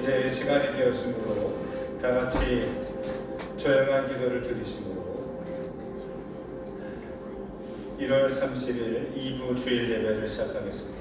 이제 시간이 되었으므로 다 같이 조용한 기도를 드리심으로 1월 30일 2부 주일 예배를 시작하겠습니다.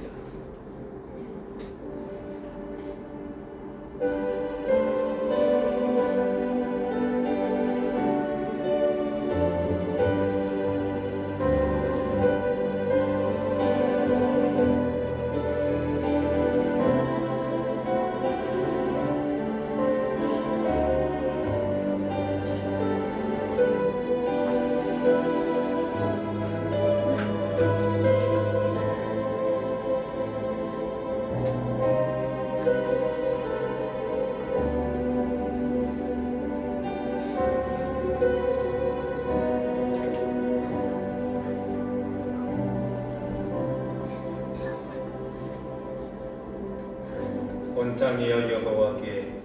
온 땅이여 여호와께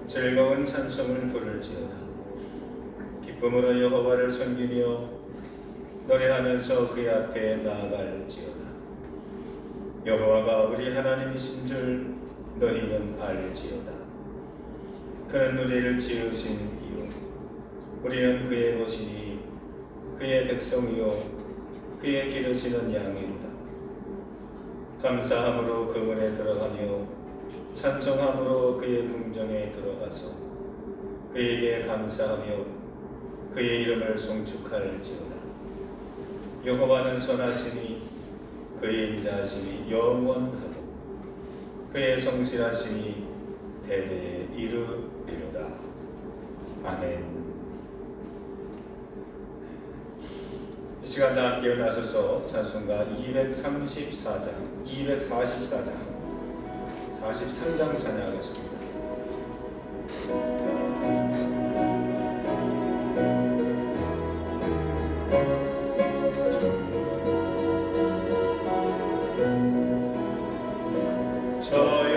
즐거운 찬송을 부를지어다. 기쁨으로 여호와를 섬기며 노래하면서 그의 앞에 나아갈지어다. 여호와가 우리 하나님이신 줄 너희는 알지어다. 그는 우리를 지으신 이유, 우리는 그의 것이니 그의 백성이요 그의 기르시는 양이로다. 감사함으로 그 문에 들어가며 찬송함으로 그의 궁정에 들어가서 그에게 감사하며 그의 이름을 송축할지어다. 여호와는 선하시니 그의 인자하심이 영원하고 그의 성실하심이 대대에 이르리로다. 아멘. 이 시간 다 함께 일어나셔서 찬송가 244장 43장 찬양하겠습니다. 주의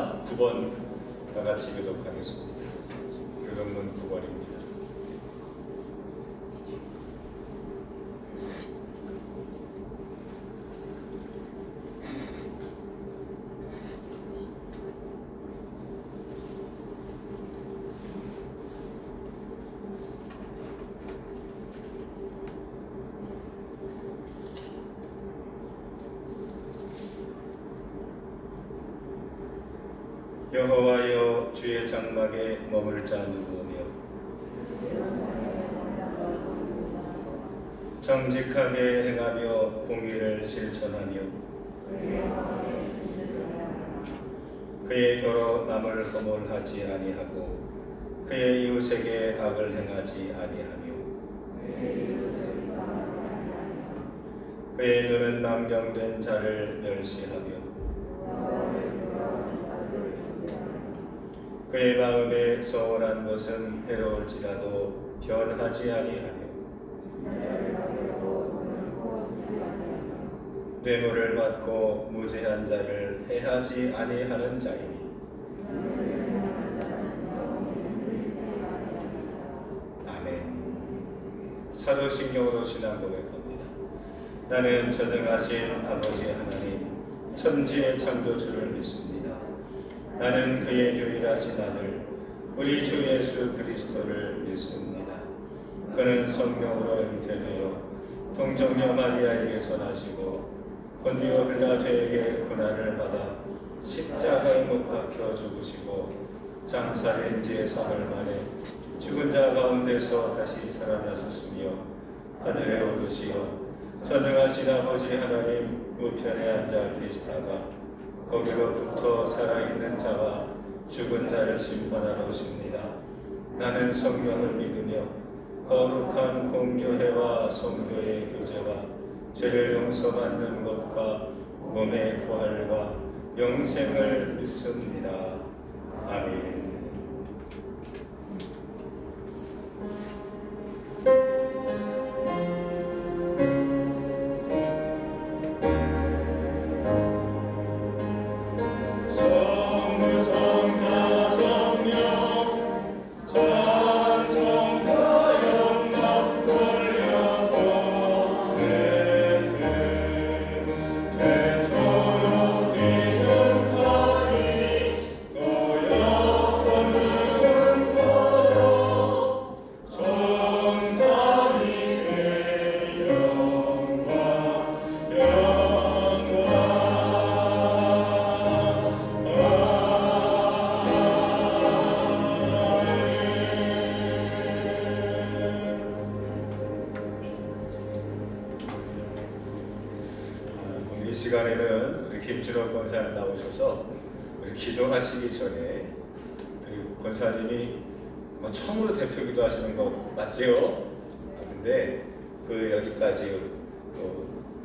있습니다. 9번 다 같이 교독하겠습니다. 교독문 9번입니다. 여호와여, 주의 장막에 머물 자 누구며 정직하게 행하며 공의를 실천하며 그의 혀로 남을 허물하지 아니하고 그의 이웃에게 악을 행하지 아니하며 그의 눈은 망령된 자를 멸시하며 그의 마음에 서운한 것은 해로울지라도 변하지 아니하며 뇌물을 받고 무죄한 자를 해하지 아니하는 자이니 아멘. 사도신경으로 신앙 고백합니다. 나는 전능하신 아버지 하나님 천지의 창조주를 믿습니다. 나는 그의 유일하신 아들 우리 주 예수 그리스도를 믿습니다. 그는 성령으로 잉태되어 동정녀 마리아에게서 나시고 본디오 빌라도에게 고난을 받아 십자가에 못 박혀 죽으시고 장사된 지 3일 만에 죽은 자 가운데서 다시 살아나셨으며 하늘에 오르시어 전능하신 아버지 하나님 우편에 앉아 계시다가 거기로부터 살아있는 자와 죽은 자를 심판하러 오십니다. 나는 성령을 믿으며 거룩한 공교회와 성도의 교제와 죄를 용서받는 것과 몸의 부활과 영생을 믿습니다. 아멘. 이 시간에는 우리 김준호 권사님 나오셔서 우리 기도하시기 전에 우리 권사님이 처음으로 대표기도 하시는 거 맞지요? 근데 그 여기까지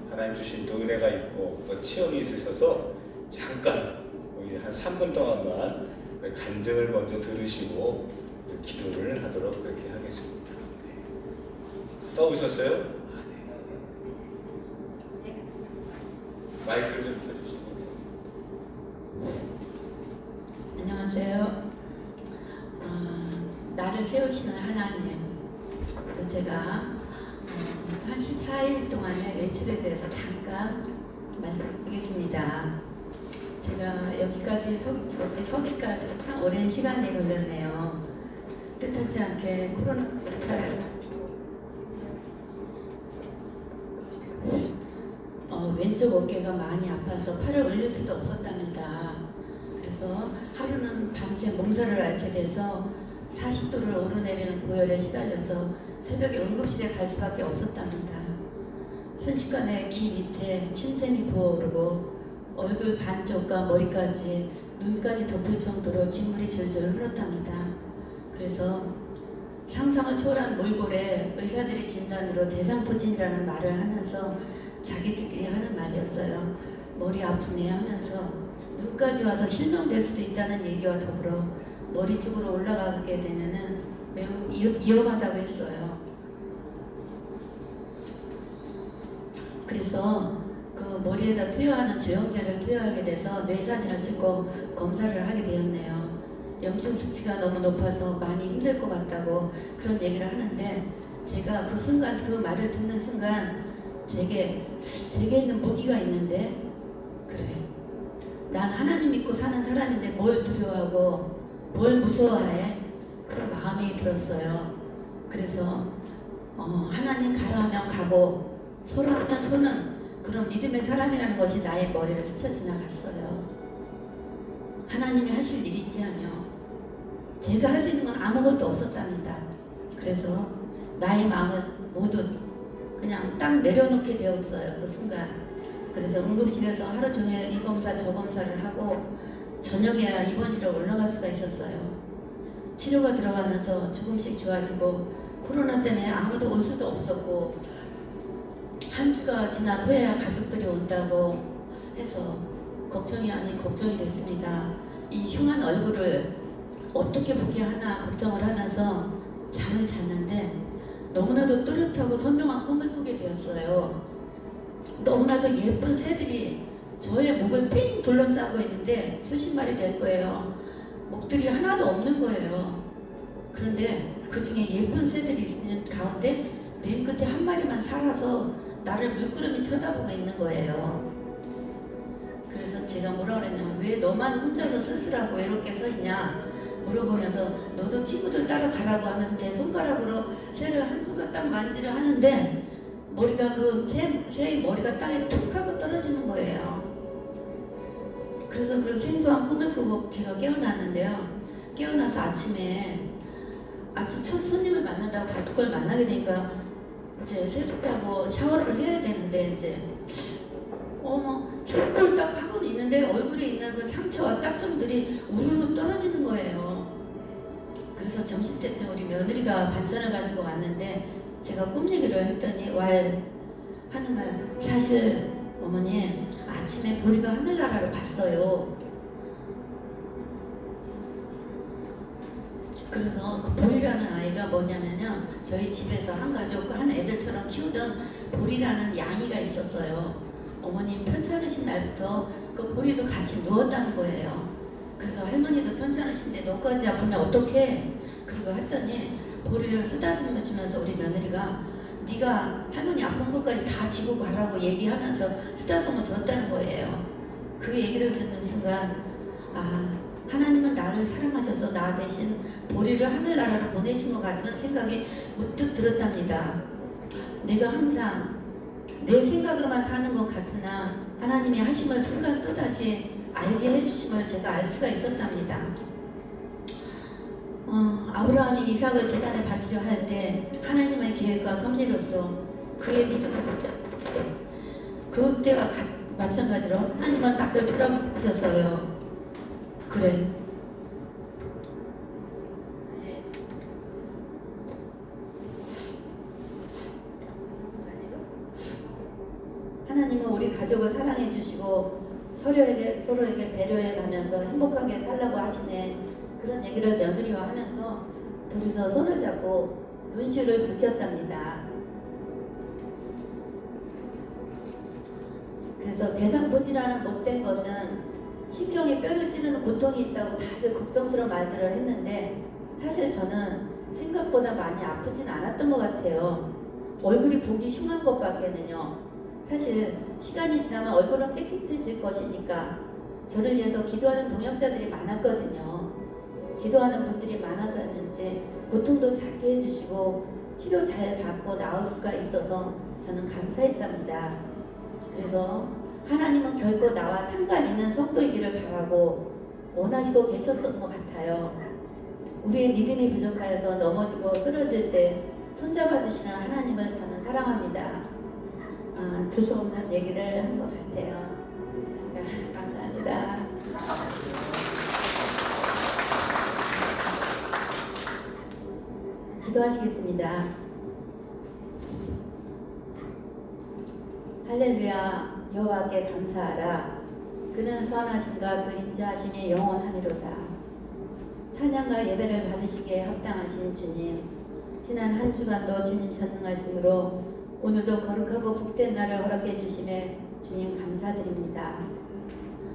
하나님 주신 또 은혜가 있고 또 체험이 있으셔서 잠깐 우리 한 3분 동안만 간증을 먼저 들으시고 기도를 하도록 그렇게 하겠습니다. 떠오셨어요? 마이크를 좀 켜주시고. 안녕하세요. 나를 세우시는 하나님. 제가 14일 동안의 외출에 대해서 잠깐 말씀드리겠습니다. 제가 여기까지 서기까지 참 오랜 시간이 걸렸네요. 뜻하지 않게 코로나 잘 왼쪽 어깨가 많이 아파서 팔을 올릴 수도 없었답니다. 그래서 하루는 밤새 몸살을 앓게 돼서 40도를 오르내리는 고열에 시달려서 새벽에 응급실에 갈 수밖에 없었답니다. 순식간에 귀 밑에 침샘이 부어오르고 얼굴 반쪽과 머리까지 눈까지 덮을 정도로 진물이 줄줄 흘렀답니다. 그래서 상상을 초월한 몰골에 의사들이 진단으로 대상포진이라는 말을 하면서 자기들끼리 하는 말이었어요. 머리 아프네 하면서 눈까지 와서 실명될 수도 있다는 얘기와 더불어 머리 쪽으로 올라가게 되면은 매우 위험하다고 했어요. 그래서 그 머리에다 투여하는 조영제를 투여하게 돼서 뇌 사진을 찍고 검사를 하게 되었네요. 염증 수치가 너무 높아서 많이 힘들 것 같다고 그런 얘기를 하는데, 제가 그 순간, 그 말을 듣는 순간 제게 있는 무기가 있는데, 그래, 난 하나님 믿고 사는 사람인데 뭘 두려워하고 뭘 무서워해? 그런 마음이 들었어요. 그래서 하나님 가라 하면 가고 서로 하면 서는 그런 믿음의 사람이라는 것이 나의 머리를 스쳐 지나갔어요. 하나님이 하실 일이지 하며 제가 할 수 있는 건 아무것도 없었답니다. 그래서 나의 마음을 모두 그냥 딱 내려놓게 되었어요. 그 순간. 그래서 응급실에서 하루 종일 이 검사 저 검사를 하고 저녁에야 입원실에 올라갈 수가 있었어요. 치료가 들어가면서 조금씩 좋아지고, 코로나 때문에 아무도 올 수도 없었고, 한 주가 지난 후에야 가족들이 온다고 해서 걱정이 아닌 걱정이 됐습니다. 이 흉한 얼굴을 어떻게 보게 하나 걱정을 하면서 잠을 잤는데 너무나도 또렷하고 선명한 꿈을 꾸게 되었어요. 너무나도 예쁜 새들이 저의 목을 삥 둘러싸고 있는데 수십 마리 될 거예요. 목들이 하나도 없는 거예요. 그런데 그 중에 예쁜 새들이 있는 가운데 맨 끝에 한 마리만 살아서 나를 물끄러미 쳐다보고 있는 거예요. 그래서 제가 뭐라 그랬냐면, 왜 너만 혼자서 쓸쓸하고 외롭게 서 있냐 물어보면서, 너도 친구들 따라가라고 하면서 제 손가락으로 새를 한 손가락 딱 만지려 하는데 머리가 새의 머리가 땅에 툭 하고 떨어지는 거예요. 그래서 그런 생소한 꿈을 꾸고 제가 깨어났는데요. 깨어나서 아침 첫 손님을 만난다고 가족을 만나게 되니까 이제 세수하고 샤워를 해야 되는데, 이제 세수를 딱 하고 있는데 얼굴에 있는 그 상처와 딱정들이 우르르 떨어지는 거예요. 그래서 점심때쯤 우리 며느리가 반찬을 가지고 왔는데 제가 꿈 얘기를 했더니 하는 말, 사실 어머니 아침에 보리가 하늘나라로 갔어요. 그래서 그 보리라는 아이가 뭐냐면요, 저희 집에서 한 가족 한 애들처럼 키우던 보리라는 양이가 있었어요. 어머님 편찮으신 날부터 그 보리도 같이 누웠다는 거예요. 그래서 할머니도 편찮으신데 너까지 아프면 어떡해? 그리고 했더니 보리를 쓰다듬어 주면서 우리 며느리가 네가 할머니 아픈 것까지 다 지고 가라고 얘기하면서 쓰다듬어 줬다는 거예요. 그 얘기를 듣는 순간, 하나님은 나를 사랑하셔서 나 대신 보리를 하늘나라로 보내신 것 같은 생각이 문득 들었답니다. 내가 항상 내 생각으로만 사는 것 같으나 하나님이 하심을 순간 또다시 알게 해주심을 제가 알 수가 있었답니다. 아브라함이 이삭을 제단에 바치려 할 때 하나님의 계획과 섭리로서 그의 믿음을 보셨을 그때와 마찬가지로 하나님은 나를 돌아보셔서요. 그래, 하나님은 우리 가족을 사랑해 주시고 서로에게 배려해 가면서 행복하게 살라고 하시네. 그런 얘기를 며느리와 하면서 둘이서 손을 잡고 눈시울을 붉혔답니다. 그래서 대상포진하는 못된 것은 신경에 뼈를 찌르는 고통이 있다고 다들 걱정스러운 말들을 했는데, 사실 저는 생각보다 많이 아프진 않았던 것 같아요. 얼굴이 보기 흉한 것밖에는요. 사실 시간이 지나면 얼굴은 깨끗해질 것이니까 저를 위해서 기도하는 동역자들이 많았거든요. 기도하는 분들이 많아서였는지 고통도 작게 해주시고 치료 잘 받고 나올 수가 있어서 저는 감사했답니다. 그래서 하나님은 결코 나와 상관 있는 성도이기를 바라고 원하시고 계셨던 것 같아요. 우리의 믿음이 부족하여서 넘어지고 쓰러질 때 손잡아 주시는 하나님을 저는 사랑합니다. 두서없는 얘기를 한 것 같아요. 잠깐 감사합니다. 기도하시겠습니다. 할렐루야. 여호와께 감사하라. 그는 선하심과 그 인자하심이 영원하니로다. 찬양과 예배를 받으시기에 합당하신 주님, 지난 한 주간도 주님 전능하심으로 오늘도 거룩하고 복된 날을 허락해 주심에 주님 감사드립니다.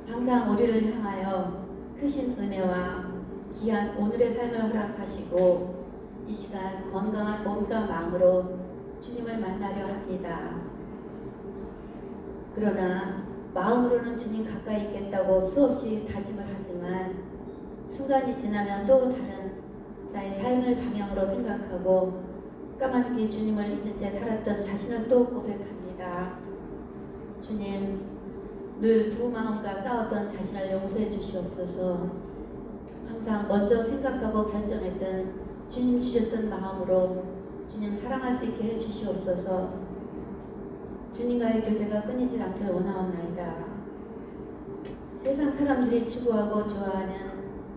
항상 우리를 향하여 크신 은혜와 귀한 오늘의 삶을 허락하시고 이 시간 건강한 몸과 마음으로 주님을 만나려 합니다. 그러나 마음으로는 주님 가까이 있겠다고 수없이 다짐을 하지만 순간이 지나면 또 다른 나의 삶을 방향으로 생각하고 까마득히 주님을 잊은 채 살았던 자신을 또 고백합니다. 주님, 늘 두 마음과 싸웠던 자신을 용서해 주시옵소서. 항상 먼저 생각하고 결정했던 주님 주셨던 마음으로 주님 사랑할 수 있게 해주시옵소서. 주님과의 교제가 끊이질 않길 원하옵나이다. 세상 사람들이 추구하고 좋아하는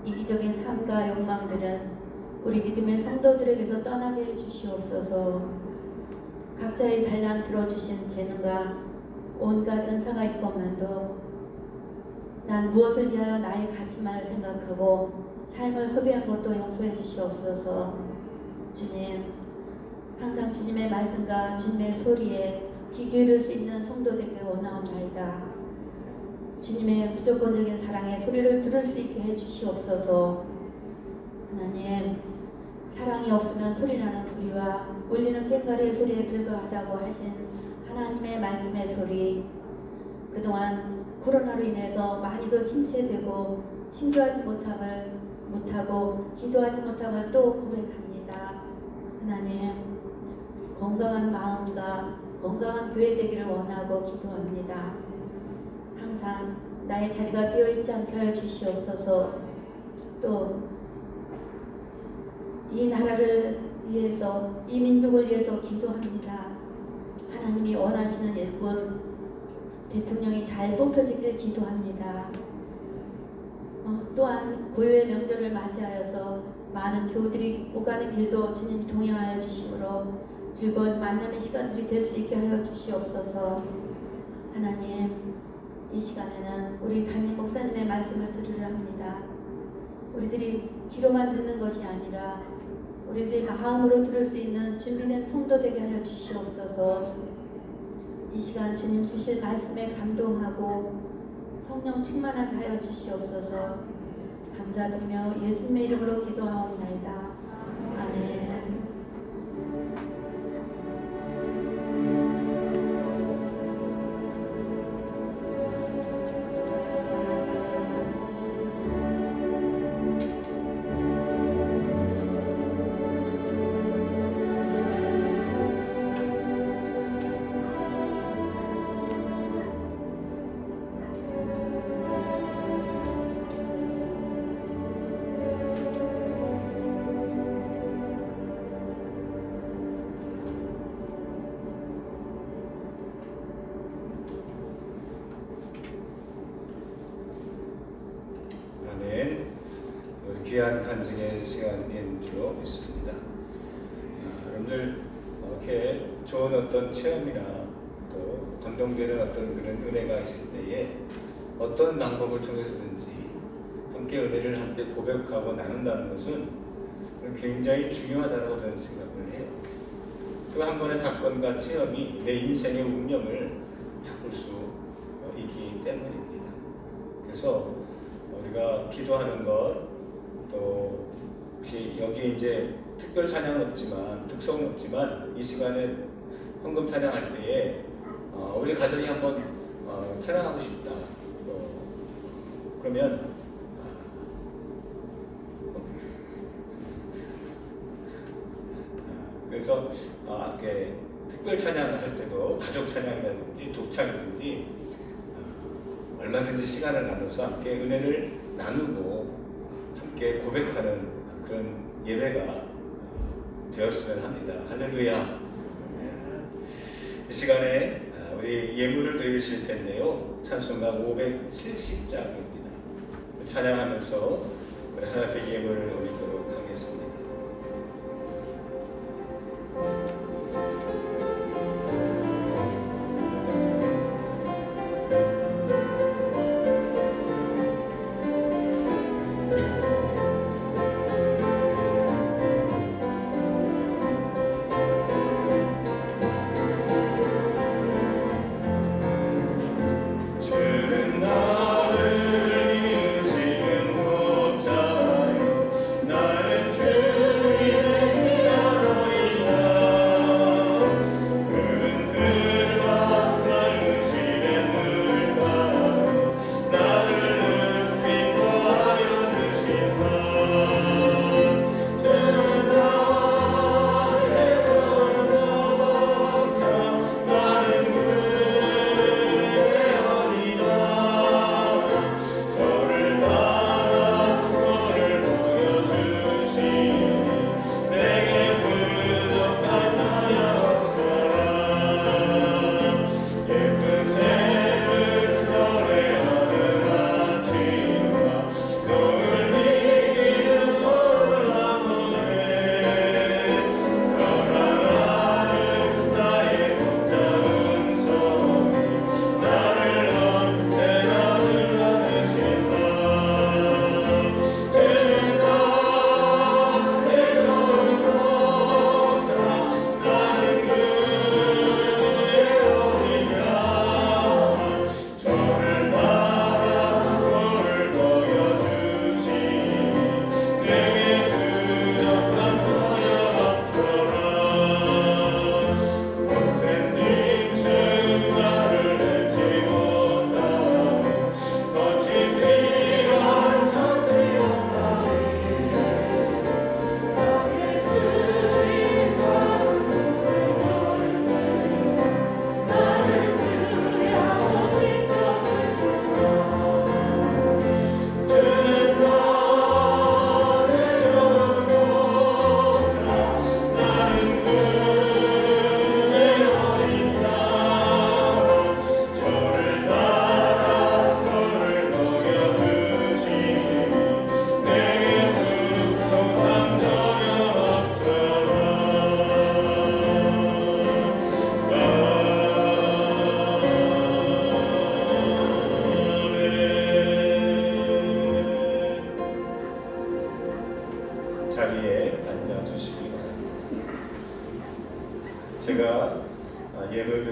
이기적인 삶과 욕망들은 우리 믿음의 성도들에게서 떠나게 해주시옵소서. 각자의 달랑 들어주신 재능과 온갖 은사가 있건만도 난 무엇을 위하여 나의 가치만을 생각하고 삶을 허비한 것도 용서해 주시옵소서. 주님, 항상 주님의 말씀과 주님의 소리에 귀 기울일 수 있는 성도 되길 원하옵나이다. 주님의 무조건적인 사랑의 소리를 들을 수 있게 해주시옵소서. 하나님, 사랑이 없으면 소리나는 부리와 울리는 꽹과리의 소리에 불과하다고 하신 하나님의 말씀의 소리, 그동안 코로나로 인해서 많이도 침체되고 친교하지 못하고 기도하지 못함을 또 고백합니다. 하나님, 건강한 마음과 건강한 교회 되기를 원하고 기도합니다. 항상 나의 자리가 비어있지 않게 하여 주시옵소서. 또 이 나라를 위해서, 이 민족을 위해서 기도합니다. 하나님이 원하시는 일꾼 대통령이 잘 뽑혀지길 기도합니다. 또한 고요의 명절을 맞이하여서 많은 교우들이 오가는 길도 주님 동행하여 주시므로 즐거운 만남의 시간들이 될 수 있게 하여 주시옵소서. 하나님, 이 시간에는 우리 담임 목사님의 말씀을 들으려 합니다. 우리들이 귀로만 듣는 것이 아니라 우리들이 마음으로 들을 수 있는 준비된 성도 되게 하여 주시옵소서. 이 시간 주님 주실 말씀에 감동하고 성령 충만하게 하여 주시옵소서. 감사드리며 예수님의 이름으로 기도하옵나이다. 아멘. 귀한 간증의 시간인 줄로 믿습니다. 여러분들 이렇게 좋은 어떤 체험이나 또 감동되는 어떤 그런 은혜가 있을 때에 어떤 방법을 통해서든지 함께 은혜를 함께 고백하고 나눈다는 것은 굉장히 중요하다고 저는 생각을 해요. 그 한 번의 사건과 체험이 내 인생의 운명을 바꿀 수 있기 때문입니다. 그래서 우리가 기도하는 것, 또 혹시 여기 이제 특별 찬양은 없지만 특성은 없지만 이 시간에 헌금 찬양할 때에 우리 가정이 한번 찬양하고 싶다. 그러면 그래서 이렇게 특별 찬양을 할 때도 가족 찬양이라든지 독창이든지 얼마든지 시간을 나눠서 함께 은혜를 나누고 함께 고백하는 그런 예배가 되었으면 합니다. 할렐루야. 이 시간에 우리 예물을 드리실 텐데요. 찬송가 570장입니다. 찬양하면서 우리 하나님 앞에 예물을 올리도록 하겠습니다.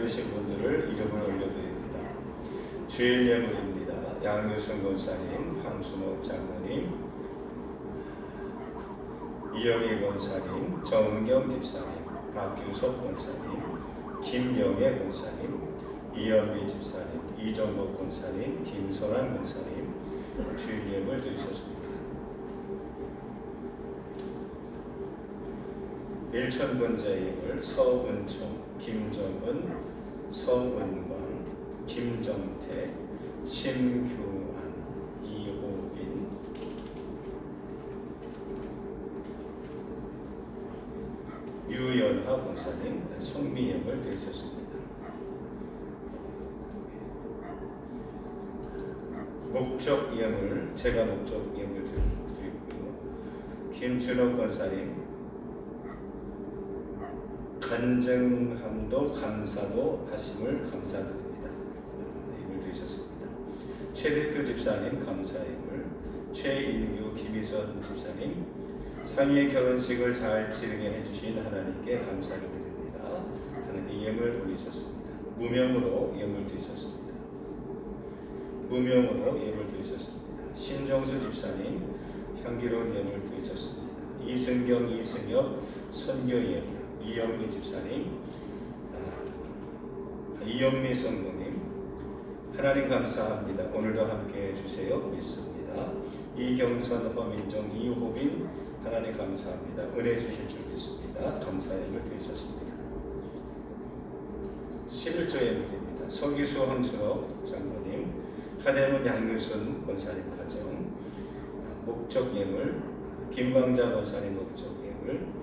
올려주신 분들을 이름을 올려드립니다. 주일 예물입니다. 양유순 권사님, 황순옥 장로님, 이영희 권사님, 정은경 집사님, 박규석 권사님, 김영애 권사님, 이현미 집사님, 이정복 권사님, 김선환 권사님 주일 예물 드리셨습니다. 일천번째 예물 서은총, 김정은, 서은광, 김정태, 심규환, 이호빈, 유연하 권사님 성미 예물 드리셨습니다. 목적 예물, 제가 목적 예물 드리고요. 김준호 권사님 간증함도 감사도 하심을 감사드립니다. 예물 드리셨습니다. 최백규 집사님 감사 예물, 최인규 김희선 집사님 상희의 결혼식을 잘 치르게 해주신 하나님께 감사를 드립니다. 하나님께 예물 올리셨습니다. 무명으로 예물 드리셨습니다. 무명으로 예물 드리셨습니다. 신정수 집사님 향기로운 예물 드리셨습니다. 이승경, 이승엽 선교 예물, 이영미 집사님, 이영미 성도님 하나님 감사합니다. 오늘도 함께 해주세요. 믿습니다. 이경선, 허민정, 이호빈 하나님 감사합니다. 은혜 주실 줄 믿습니다. 감사 예물 드리셨습니다. 11조 예물입니다. 서기수, 황순옥 장로님, 하대문 양유순 권사님 가정 목적 예물, 김광자 권사님 목적 예물,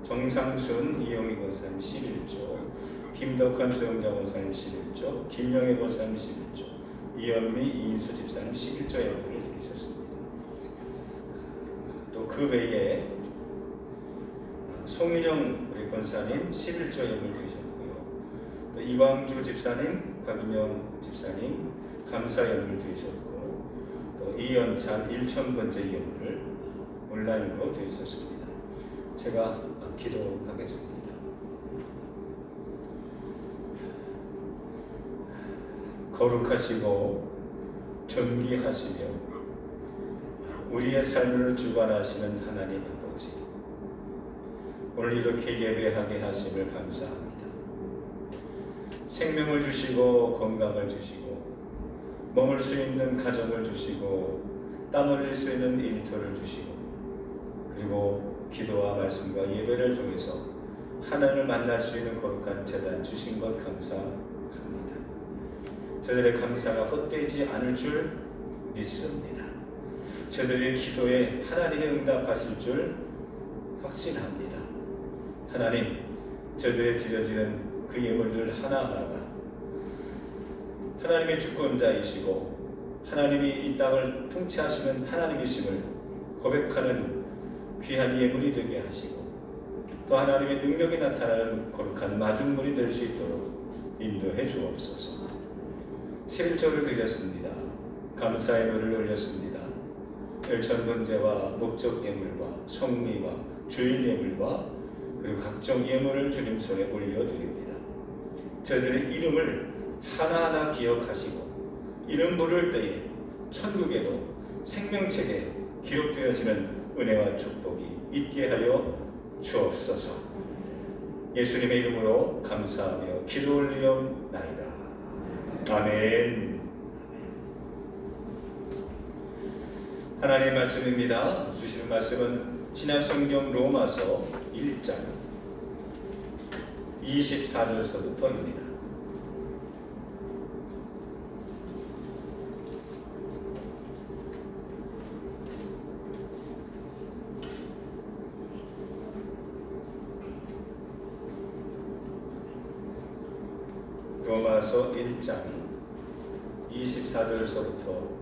정상순 이영희 권사님 11조, 김덕환 수영자 권사님 11조, 김영애 권사님 11조, 이현미 이인수 집사님 11조 예물을 드리셨습니다. 또 그 외에 송윤영 우리 권사님 11조 예물 드리셨고요. 또 이광주 집사님, 박인영 집사님 감사 예물 드리셨고, 또 이연찬 1,000번째 예물을 온라인으로 드리셨습니다. 제가 기도하겠습니다. 거룩하시고 존귀하시며 우리의 삶을 주관하시는 하나님 아버지, 오늘 이렇게 예배하게 하심을 감사합니다. 생명을 주시고 건강을 주시고 머물 수 있는 가정을 주시고 땀 흘릴 수 있는 일터를 주시고, 그리고 기도와 말씀과 예배를 통해서 하나님을 만날 수 있는 거룩한 제단 주신 것 감사합니다. 저들의 감사가 헛되지 않을 줄 믿습니다. 저들의 기도에 하나님의 응답하실 줄 확신합니다. 하나님, 저들의 드려지는 그 예물들 하나하나가 하나님의 주권자이시고 하나님이 이 땅을 통치하시는 하나님이심을 고백하는 귀한 예물이 되게 하시고, 또 하나님의 능력이 나타나는 거룩한 마중물이 될 수 있도록 인도해 주옵소서. 11조를 드렸습니다. 감사 예물을 올렸습니다. 일천번제와 목적 예물과 성미와 주일 예물과 그리고 각종 예물을 주님 손에 올려드립니다. 저희들의 이름을 하나하나 기억하시고 이름 부를 때에 천국에도 생명책에 기록되어지는 은혜와 축복이 있게 하여 주옵소서. 예수님의 이름으로 감사하며 기도 올리옵나이다. 아멘. 하나님의 말씀입니다. 주시는 말씀은 신약성경 로마서 1장 24절서부터입니다. 로마서 1장 24절서부터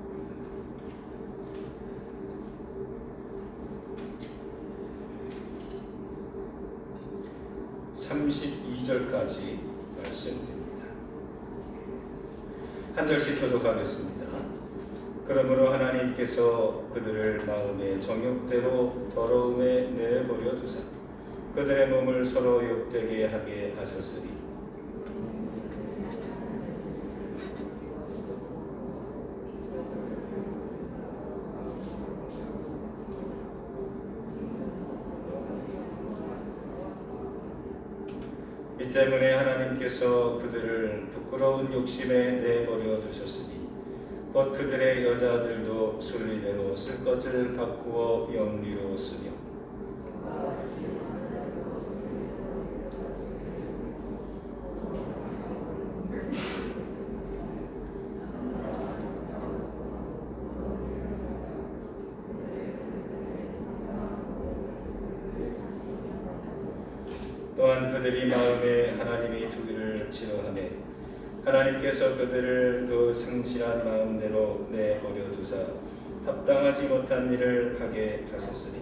32절까지 말씀드립니다. 한 절씩 교독하겠습니다. 그러므로 하나님께서 그들을 마음의 정욕대로 더러움에 내버려 두사 그들의 몸을 서로 욕되게 하게 하셨으니 이 때문에 하나님께서 그들을 부끄러운 욕심에 내버려 두셨으니 곧 그들의 여자들도 순리대로 쓸 것을 바꾸어 영리로 쓰며 또한 그들이 마음에 하나님이 두기를 싫어하며 하나님께서 그들을 그 상실한 마음대로 내버려 두사 합당하지 못한 일을 하게 하셨으니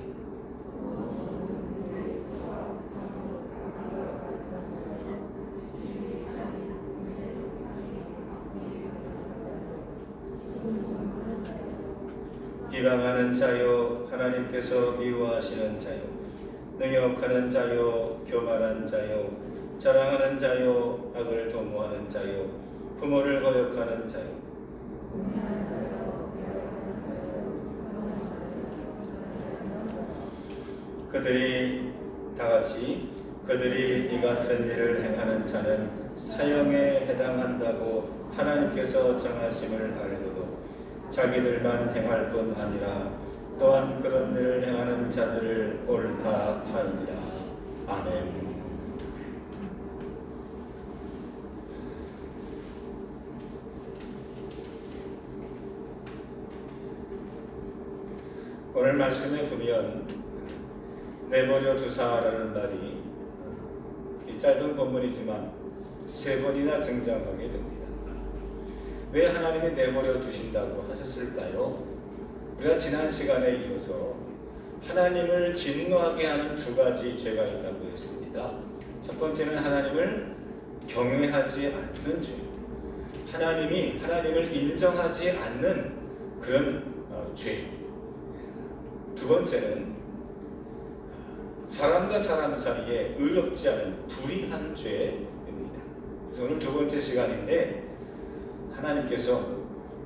비방하는 자요 하나님께서 미워하시는 자요 능욕하는 자요 교만한 자요 자랑하는 자요 악을 도모하는 자요 부모를 거역하는 자요 그들이 다같이 그들이 이 같은 일을 행하는 자는 사형에 해당한다고 하나님께서 정하심을 알고도 자기들만 행할 뿐 아니라 또한 그런 일을 행하는 자들을 옳다 하느니라. 아멘. 오늘 말씀에 보면 내버려 두사라는 말이 이 짧은 본문이지만 3번이나 등장하게 됩니다. 왜 하나님이 내버려 두신다고 하셨을까요? 우리가 지난 시간에 이어서 하나님을 진노하게 하는 2가지 죄가 있다고 했습니다. 첫 번째는 하나님을 경외하지 않는 죄, 하나님을 인정하지 않는 그런 죄. 2번째는 사람과 사람 사이에 의롭지 않은 불의한 죄입니다. 그래서 오늘 2번째 시간인데 하나님께서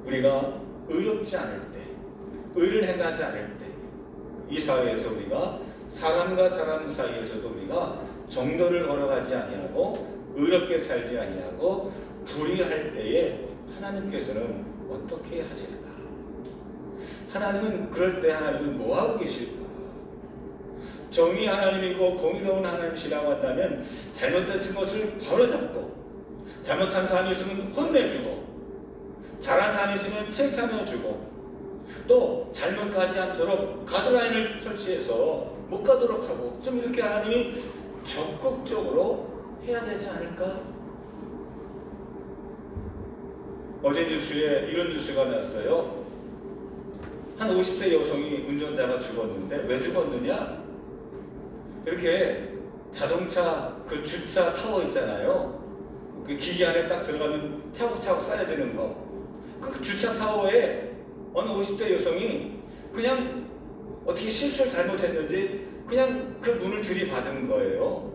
우리가 의롭지 않을 때, 의를 행하지 않을 때, 이 사회에서 우리가 사람과 사람 사이에서도 우리가 정도를 걸어가지 아니하고 의롭게 살지 아니하고 불의할 때에 하나님께서는 어떻게 하실까? 하나님은 그럴 때 하나님은 뭐하고 계실까? 정의 하나님이고 공의로운 하나님이시라고 한다면 잘못된 것을 바로잡고 잘못한 사람이 있으면 혼내주고 잘한 사람이 있으면 칭찬해주고 또 잘못하지 않도록 가드라인을 설치해서 못 가도록 하고 좀 이렇게 하나님이 적극적으로 해야 되지 않을까? 어제 뉴스에 이런 뉴스가 났어요. 한 50대 여성이 운전자가 죽었는데 왜 죽었느냐? 이렇게 자동차 그 주차 타워 있잖아요. 그 기계 안에 딱 들어가면 차곡차곡 쌓여지는 거. 그 주차 타워에 어느 50대 여성이 그냥 어떻게 실수를 잘못했는지 그냥 그 문을 들이받은 거예요.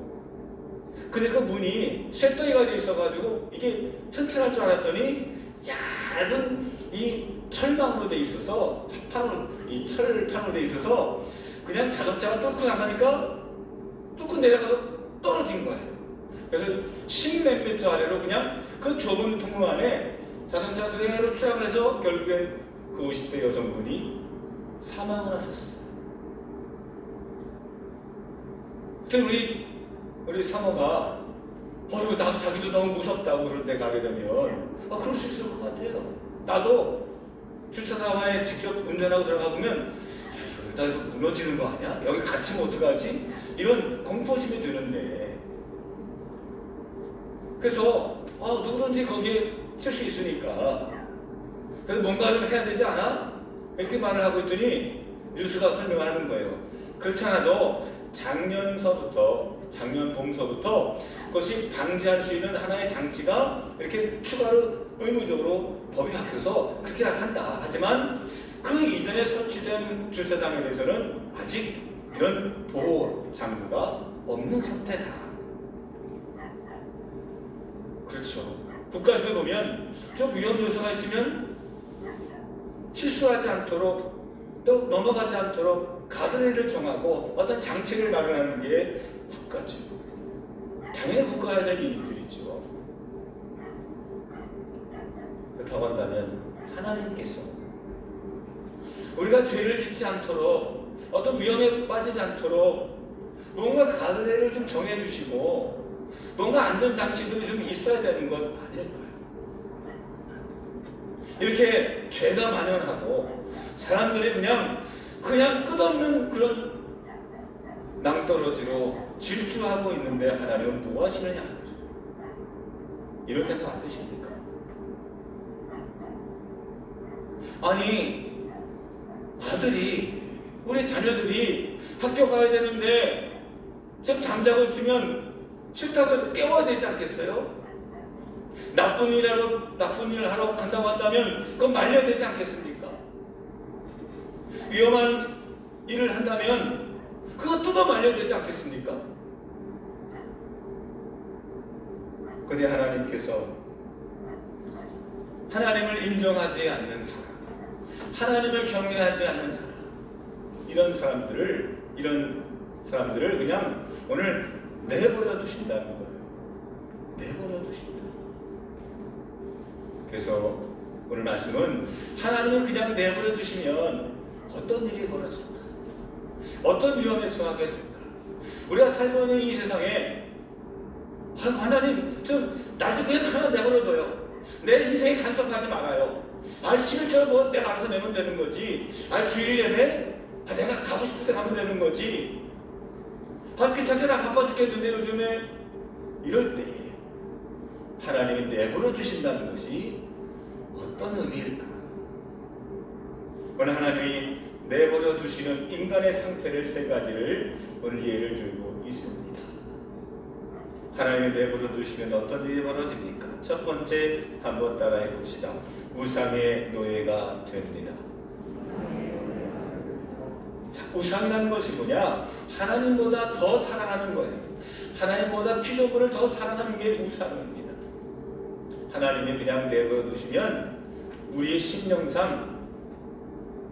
근데 그 문이 쇳덩이가 돼 있어가지고 이게 튼튼할 줄 알았더니 얇은 이 철망으로 돼 있어서 이 철판으로 돼 있어서 그냥 자동차가 뚫고 나가니까 뚫고 내려가서 떨어진 거예요. 그래서 10몇 미터 아래로 그냥 그 좁은 통로 안에 자동차 그대로 추락을 해서 결국엔 그 50대 여성분이 사망을 하셨어요. 그때 우리 사모가 이거 나도 자기도 너무 무섭다고 그럴 때 가게 되면 그럴 수 있을 것 같아요. 나도 주차장에 직접 운전하고 들어가 보면 나 이거 무너지는 거 아니야? 여기 갇히면 어떡하지? 이런 공포심이 드는데 그래서 누구든지 거기에 칠 수 있으니까 그래서 뭔가를 해야 되지 않아? 이렇게 말을 하고 있더니 뉴스가 설명하는 거예요. 그렇지 않아도 작년 봄서부터 그것이 방지할 수 있는 하나의 장치가 이렇게 추가로 의무적으로 법이 바뀌어서 그렇게 한다. 하지만 그 이전에 설치된 주차장에 대해서는 아직 이런 보호 장구가 없는 상태다. 그렇죠. 국가에서 보면 좀 위험 요소가 있으면 실수하지 않도록 또 넘어가지 않도록 가드레일을 정하고 어떤 장치를 마련하는 게 국가죠. 당연히 국가가 해야 될 일들이죠. 그렇다고 한다면 하나님께서 우리가 죄를 짓지 않도록 어떤 위험에 빠지지 않도록 뭔가 가드레일을 좀 정해주시고 뭔가 안전장치들이 좀 있어야 되는 것 아닐까요? 이렇게 죄가 만연하고 사람들이 그냥 끝없는 그런 낭떠러지로 질주하고 있는데 하나님은 뭐 하시느냐? 이런 생각 안 드십니까? 아니, 아들이, 우리 자녀들이 학교 가야 되는데 좀 잠자고 있으면 싫다고 해도 깨워야 되지 않겠어요? 나쁜 일을 하러 간다고 한다면 그건 말려야 되지 않겠습니까? 위험한 일을 한다면 그것도 더 말려야 되지 않겠습니까? 그런데 하나님께서 하나님을 인정하지 않는 사람, 하나님을 경외하지 않는 사람, 이런 사람들을 그냥 오늘 내버려 두신다는 거예요. 내버려 두신다. 그래서 오늘 말씀은 하나님을 그냥 내버려 두시면 어떤 일이 벌어질까? 어떤 위험에 처하게 될까? 우리가 살고 있는 이 세상에 하나님 나도 그냥 하나 내버려둬요. 내 인생에 간섭하지 말아요. 싫죠. 내가 알아서 내면 되는 거지. 주일 예배? 내가 가고 싶을 때 가면 되는 거지. 귀찮게 나 바빠 죽겠는데 요즘에. 이럴 때 하나님이 내버려 두신다는 것이 어떤 의미일까? 오늘 하나님이 내버려 두시는 인간의 상태를 세 가지를 오늘 예를 들고 있습니다. 하나님이 내버려 두시면 어떤 일이 벌어집니까? 첫 번째, 한번 따라해 봅시다. 우상의 노예가 됩니다. 자, 우상이라는 것이 뭐냐? 하나님보다 더 사랑하는 거예요. 하나님보다 피조물을 더 사랑하는 게 우상입니다. 하나님이 그냥 내버려 두시면 우리의 심령상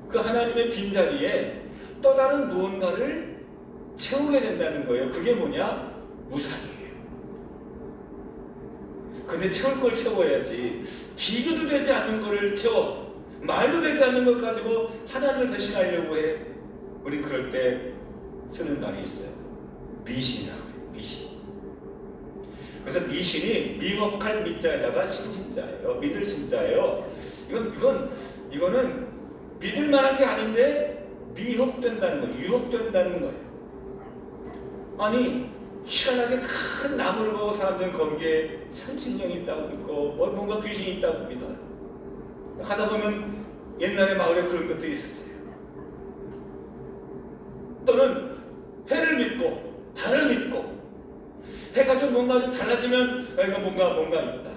그 하나님의 빈자리에 또 다른 무언가를 채우게 된다는 거예요. 그게 뭐냐? 우상이에요. 근데 채울 걸 채워야지. 비교도 되지 않는 거를 채워. 말도 되지 않는 것 가지고 하나님을 대신하려고 해. 우리 그럴 때 쓰는 말이 있어요. 미신이라고 해요. 미신. 그래서 미신이 미혹할 미자에다가 신신자예요. 믿을 신자예요. 이거는 믿을 만한 게 아닌데 미혹된다는 거예요. 유혹된다는 거예요. 아니, 희한하게 큰 나무를 보고 사람들은 거기에 산신령이 있다고 믿고 뭔가 귀신이 있다고 믿어요. 하다 보면 옛날에 마을에 그런 것들이 있었어요. 또는 해를 믿고 달을 믿고 해가 좀 뭔가 좀 달라지면 이거 뭔가 있다.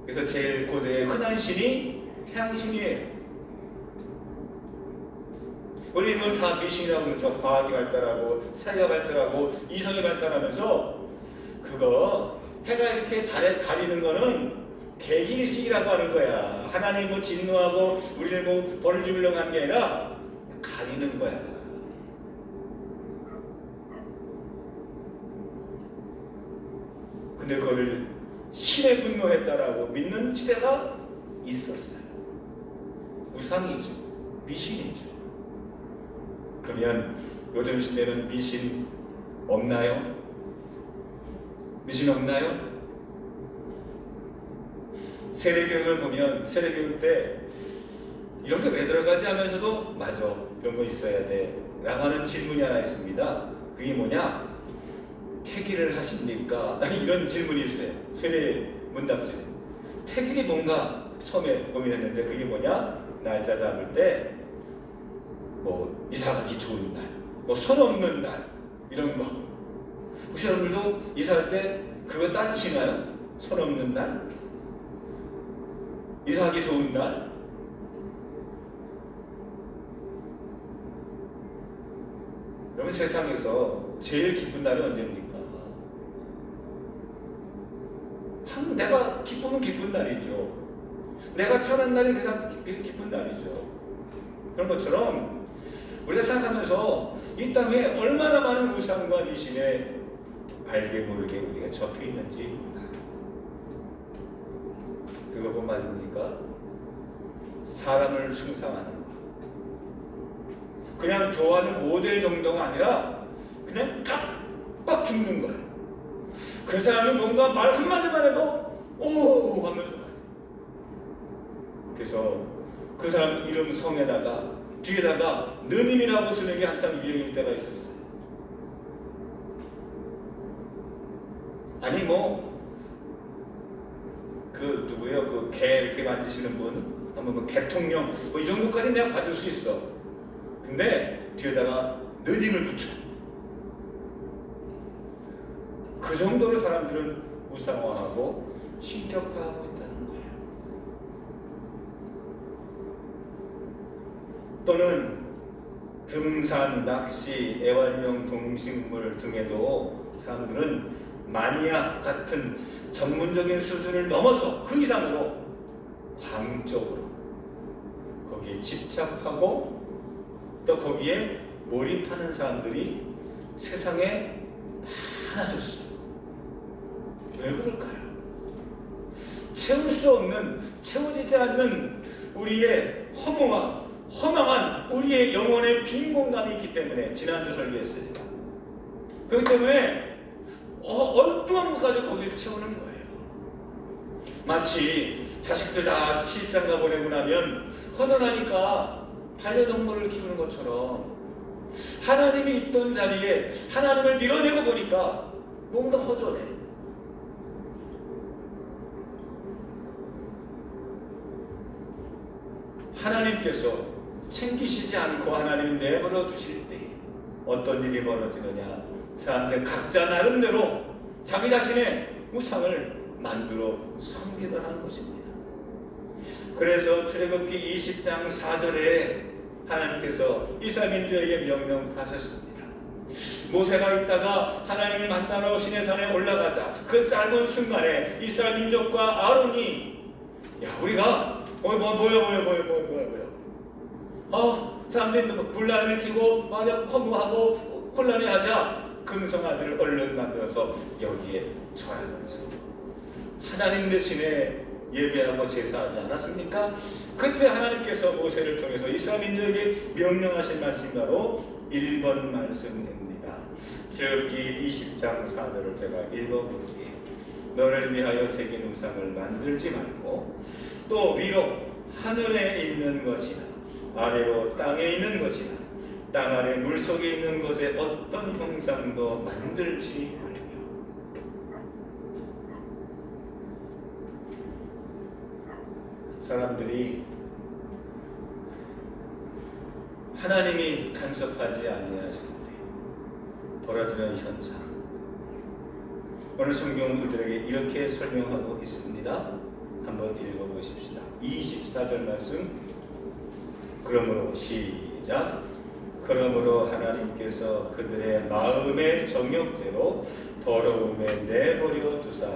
그래서 제일 고대의 흔한 신이 태양신이에요. 우리 이걸 다 미신이라고 그러죠. 과학이 발달하고 사회가 발달하고 이성이 발달하면서 그거 해가 이렇게 달에 가리는 거는 대기일식이라고 하는 거야. 하나님 진노하고 우리를 벌을 주려고 하는 게 아니라 가리는 거야. 근데 그걸 신의 분노했다라고 믿는 시대가 있었어요. 우상이죠. 미신이죠. 그러면 요즘 시대는 미신 없나요? 미신 없나요? 세례교육을 보면 세례교육 때 이런 게 왜 들어가지 하면서도 맞아, 이런 거 있어야 돼 라고 하는 질문이 하나 있습니다. 그게 뭐냐? 태기를 하십니까? 이런 질문이 있어요. 세례 문답집에. 태기이 뭔가 처음에 고민했는데 그게 뭐냐? 날짜 잡을 때 이사가기 좋은 날, 선 없는 날, 이런 거. 혹시 여러분들도 이사할 때 그거 따지시나요? 선 없는 날? 이사하기 좋은 날? 여러분, 세상에서 제일 기쁜 날이 언제입니까? 내가 기쁘면 기쁜 날이죠. 내가 태어난 날이 가장 기쁜 날이죠. 그런 것처럼 우리가 생각하면서 이 땅에 얼마나 많은 우상과 미신에 알게 모르게 우리가 접혀 있는지, 그거 말입니까? 사람을 숭상하는, 그냥 좋아하는 모델 정도가 아니라 그냥 깜빡 죽는 거예요. 그 사람이 뭔가 말 한마디만 해도 오 하면서 말해요. 그래서 그 사람 이름 성에다가 뒤에다가 느님이라고 쓰는 게 한창 유행일 때가 있었어요. 아니 그 누구예요? 그 개 이렇게 만드시는 분, 한번 개통령 이 정도까지 내가 받을 수 있어. 근데 뒤에다가 느님을 붙여. 그 정도로 사람들은 우상화하고 신격화하고 있다는 거예요. 또는 등산, 낚시, 애완용 동식물 등에도 사람들은 마니아 같은 전문적인 수준을 넘어서 그 이상으로 광적으로 거기에 집착하고 또 거기에 몰입하는 사람들이 세상에 많아졌어요. 왜 그럴까요? 채울 수 없는, 채워지지 않는 우리의 허망한 우리의 영혼의 빈 공간이 있기 때문에, 지난주 설교했어요 제가. 그렇기 때문에 엉뚱한 것 가지고 거기를 채우는 거예요. 마치 자식들 다 시집장가 보내고 나면 허전하니까 반려동물을 키우는 것처럼 하나님이 있던 자리에 하나님을 밀어내고 보니까 뭔가 허전해. 하나님께서 챙기시지 않고 하나님이 내버려 두실 때 어떤 일이 벌어지느냐, 사람들 각자 나름대로 자기 자신의 우상을 만들어 섬기더라는 것입니다. 그래서 출애굽기 20장 4절에 하나님께서 이스라엘 민족에게 명령하셨습니다. 모세가 있다가 하나님을 만나러 시내산에 올라가자 그 짧은 순간에 이스라엘 민족과 아론이 우리가 뭐야 사람들이 분란을 일으키고 허무하고 혼란해하자 금성아들을 얼른 만들어서 여기에 절하면서 하나님 대신에 예배하고 제사하지 않았습니까? 그때 하나님께서 모세를 통해서 이스라엘 민족에게 명령하신 말씀이 바로 1번 말씀입니다. 출애굽기 20장 4절을 제가 읽어볼게요. 너를 위하여 새긴 우상을 만들지 말고 또 위로 하늘에 있는 것이나 아래로 땅에 있는 것이나 땅 아래 물속에 있는 것에 어떤 형상도 만들지 말며. 사람들이 하나님이 간섭하지 아니하실 때 벌어지는 현상, 오늘 성경 우리들에게 이렇게 설명하고 있습니다. 한번 읽어보십시다. 24절 말씀. 그러므로 시작. 그러므로 하나님께서 그들의 마음의 정욕대로 더러움에 내버려 두사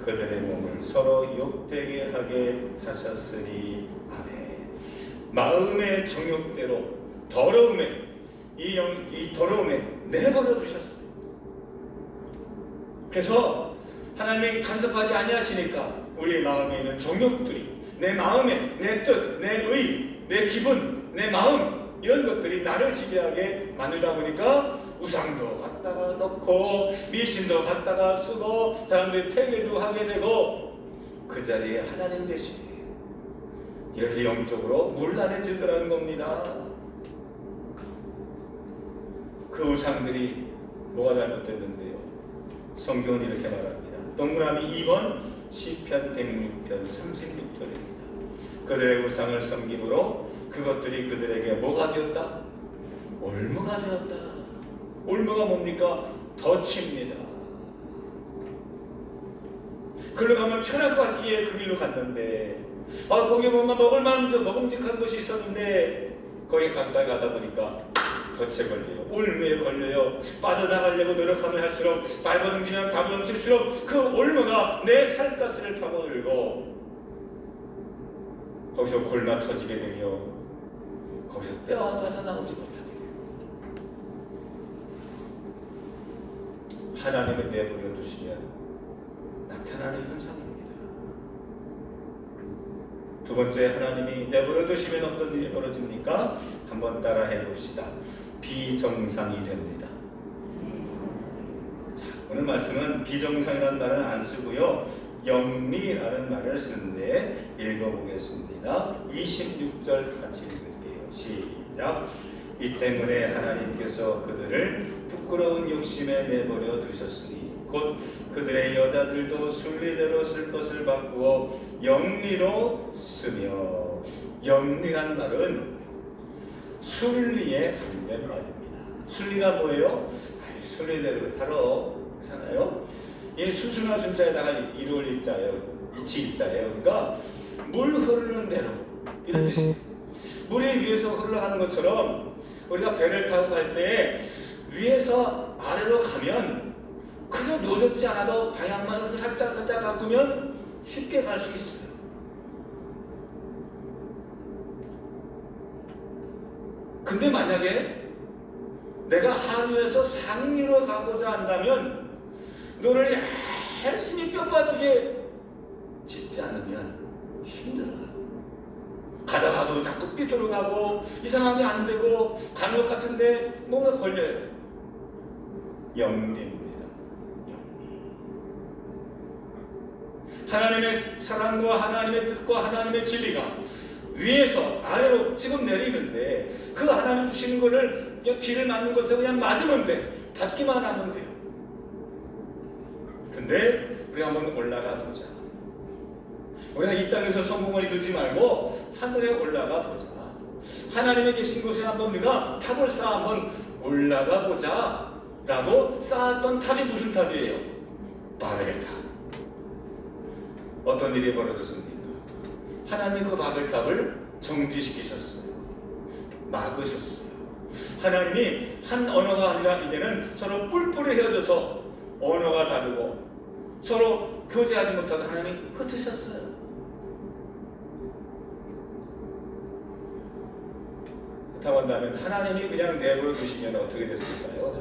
그들의 몸을 서로 욕되게 하게 하셨으니 아멘. 마음의 정욕대로 더러움에, 이 더러움에 내버려 두셨어요. 그래서 하나님이 간섭하지 아니하시니까 우리의 마음에 있는 정욕들이, 내 마음에 내 뜻, 내 의, 내 기분, 내 마음, 이런 것들이 나를 지배하게 만들다 보니까 우상도 갖다가 넣고 미신도 갖다가 쓰고 사람들이 퇴계도 하게 되고 그 자리에 하나님 대신에 이렇게 영적으로 문란해지더라는 겁니다. 그 우상들이 뭐가 잘못됐는데요? 성경은 이렇게 말합니다. 동그라미 2번 시편 106편 36절입니다. 그들의 우상을 섬김으로 그것들이 그들에게 뭐가 되었다? 올무가 되었다. 올무가 뭡니까? 덫입니다. 그걸로 가면 편할 것 같기에 그 길로 갔는데 거기에 뭔가 먹을 만한 먹음직한 것이 있었는데 거기 가까이 가다 보니까 덫에 걸려요. 올무에 걸려요. 빠져나가려고 노력하면 할수록 발버둥치면 발버둥칠수록 그 올무가 내 살갗을 파고들고 거기서 골마 터지게 되며 거기서 뼈가 빠져나오지 못하게 돼요. 하나님을 내버려 두시면 나타나는 현상입니다. 두 번째, 하나님이 내버려 두시면 어떤 일이 벌어집니까? 한번 따라 해봅시다. 비정상이 됩니다. 자, 오늘 말씀은 비정상이라는 말은 안 쓰고요, 영리라는 말을 쓰는데 읽어보겠습니다. 26절 같이 읽을게요. 시작. 이 때문에 하나님께서 그들을 부끄러운 욕심에 내버려 두셨으니 곧 그들의 여자들도 순리대로 쓸 것을 바꾸어 영리로 쓰며. 영리란 말은 순리의 반대말입니다. 순리가 뭐예요? 순리대로 살아 그렇잖아요. 이 수순한 순자에다가 이룰 일자예요. 이치 일자예요. 그러니까 물 흐르는 대로 이런 뜻이에요. 물이 위에서 흘러가는 것처럼 우리가 배를 타고 갈 때 위에서 아래로 가면 크게 노젓지 않아도 방향만 살짝 바꾸면 쉽게 갈 수 있어요. 근데 만약에 내가 하류에서 상류로 가고자 한다면 너를 열심히 뼈 빠지게 짚지 않으면 힘들어요. 가다가도 자꾸 삐뚤어 가고 이상하게 안 되고 가는 것 같은데 뭔가 걸려요. 영리입니다. 영리. 하나님의 사랑과 하나님의 뜻과 하나님의 진리가 위에서 아래로 지금 내리는데 그 하나님 주시는 거를 길을 맞는 것에 그냥 맞으면 돼. 받기만 하면 돼요. 근데 우리 한번 올라가 보자. 우리가 이 땅에서 성공을 이루지 말고 하늘에 올라가 보자. 하나님의 계신 곳에 한번 우리가 탑을 쌓아 한번 올라가 보자 라고 쌓았던 탑이 무슨 탑이에요? 바벨탑. 어떤 일이 벌어졌습니까? 하나님 그 바벨탑을 정지시키셨어요. 막으셨어요. 하나님이 한 언어가 아니라 이제는 서로 뿔뿔이 헤어져서 언어가 다르고 서로 교제하지 못하고 하나님 흩으셨어요. 그렇다고 한다면 하나님이 그냥 내버려 두시면 어떻게 됐을까요?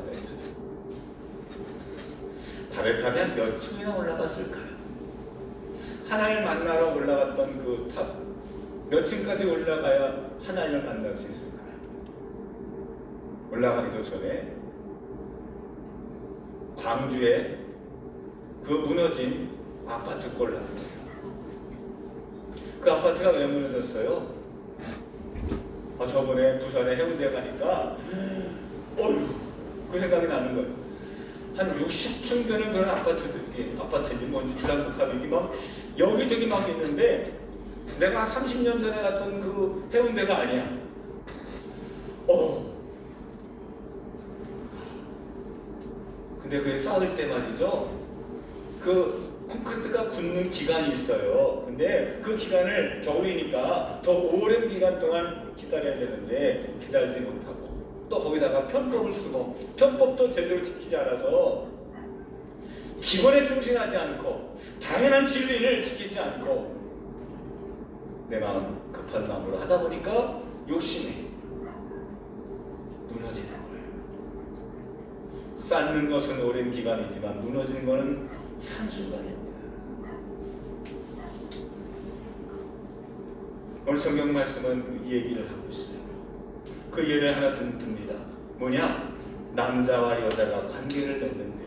바벨탑이 한 몇 층이나 올라갔을까요? 하나님을 만나러 올라갔던 그 탑, 몇 층까지 올라가야 하나님을 만날 수 있을까요? 올라가기도 전에 광주에 그 무너진 아파트 꼴라. 그 아파트가 왜 무너졌어요? 저번에 부산에 해운대 가니까 어휴 그 생각이 나는 거예요. 한 60층 되는 그런 아파트지 뭔지 주상복합이지 막 여기저기 막 있는데 내가 30년 전에 갔던 그 해운대가 아니야. 근데 그게 쌓을 때 말이죠. 그 콘크리트가 굳는 기간이 있어요. 근데 그 기간을 겨울이니까 더 오랜 기간 동안 기다려야 되는데 기다리지 못하고 또 거기다가 편법을 쓰고 편법도 제대로 지키지 않아서 기본에 충실하지 않고 당연한 진리를 지키지 않고 내 마음 급한 마음으로 하다 보니까 욕심이 무너지는 거예요. 쌓는 것은 오랜 기간이지만 무너지는 것은 한순간입니다. 오늘 성경 말씀은 이 얘기를 하고 있어요. 그 예를 하나 듭니다. 뭐냐? 남자와 여자가 관계를 맺는데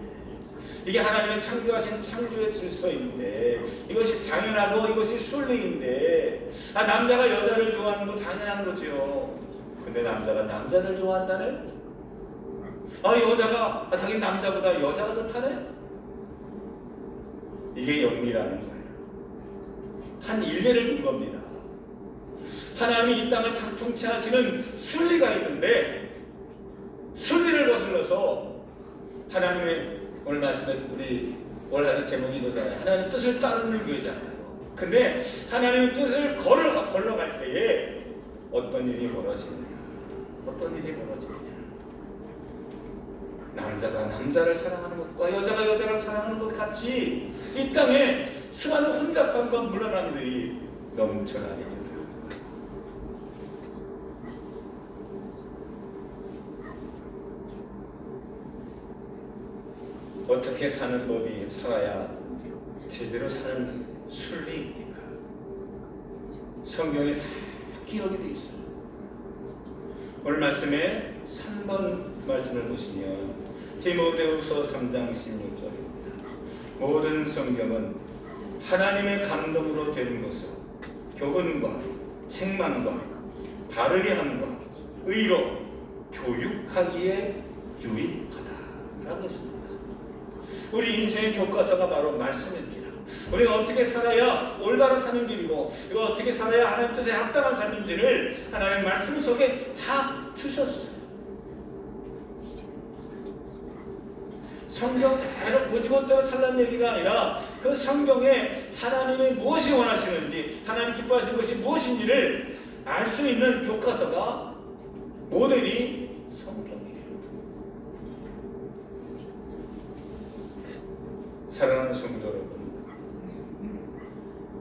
이게 하나님의 창조하신 창조의 질서인데 이것이 당연하고 이것이 순리인데 남자가 여자를 좋아하는 거 당연한 거죠. 근데 남자가 남자를 좋아한다네? 여자가 자기 남자보다 여자가 좋다네? 이게 영리라는 거예요. 한 일례를 둔 겁니다. 하나님이 이 땅을 통치하시는 순리가 있는데 순리를 거슬러서 하나님의 오늘 말씀은 우리 올 하는 제목이 이거잖아요. 하나님의 뜻을 따르는 교회잖아요. 근데 하나님의 뜻을 걸러갈 때에 어떤 일이 벌어지느냐. 어떤 일이 벌어지느냐. 남자가 남자를 사랑하는 것과 여자가 여자를 사랑하는 것 같이 이 땅에 수많은 혼잡함과 물러남들이 넘쳐나게 되더라고요. 어떻게 사는 법이 살아야 제대로 사는 순리입니까? 성경에 다 기록이 되어 있어요. 오늘 말씀에 3번 말씀을 보시면 디모데후서 3장 16절입니다. 모든 성경은 하나님의 감동으로 된 것으로 교훈과 책망과 바르게 함과 의로 교육하기에 유익하다라고 했습니다. 우리 인생의 교과서가 바로 말씀입니다. 우리가 어떻게 살아야 올바로 사는 길이고 이거 어떻게 살아야 하나님 뜻에 합당한 삶인지를 하나님 말씀 속에 다 주셨어요. 성경 대로 고지고대로 살라는 얘기가 아니라 그 성경에 하나님이 무엇이 원하시는지 하나님 기뻐하시는 것이 무엇인지를 알 수 있는 교과서가 모델이 성경이에요. 사랑하는 성도 여러분,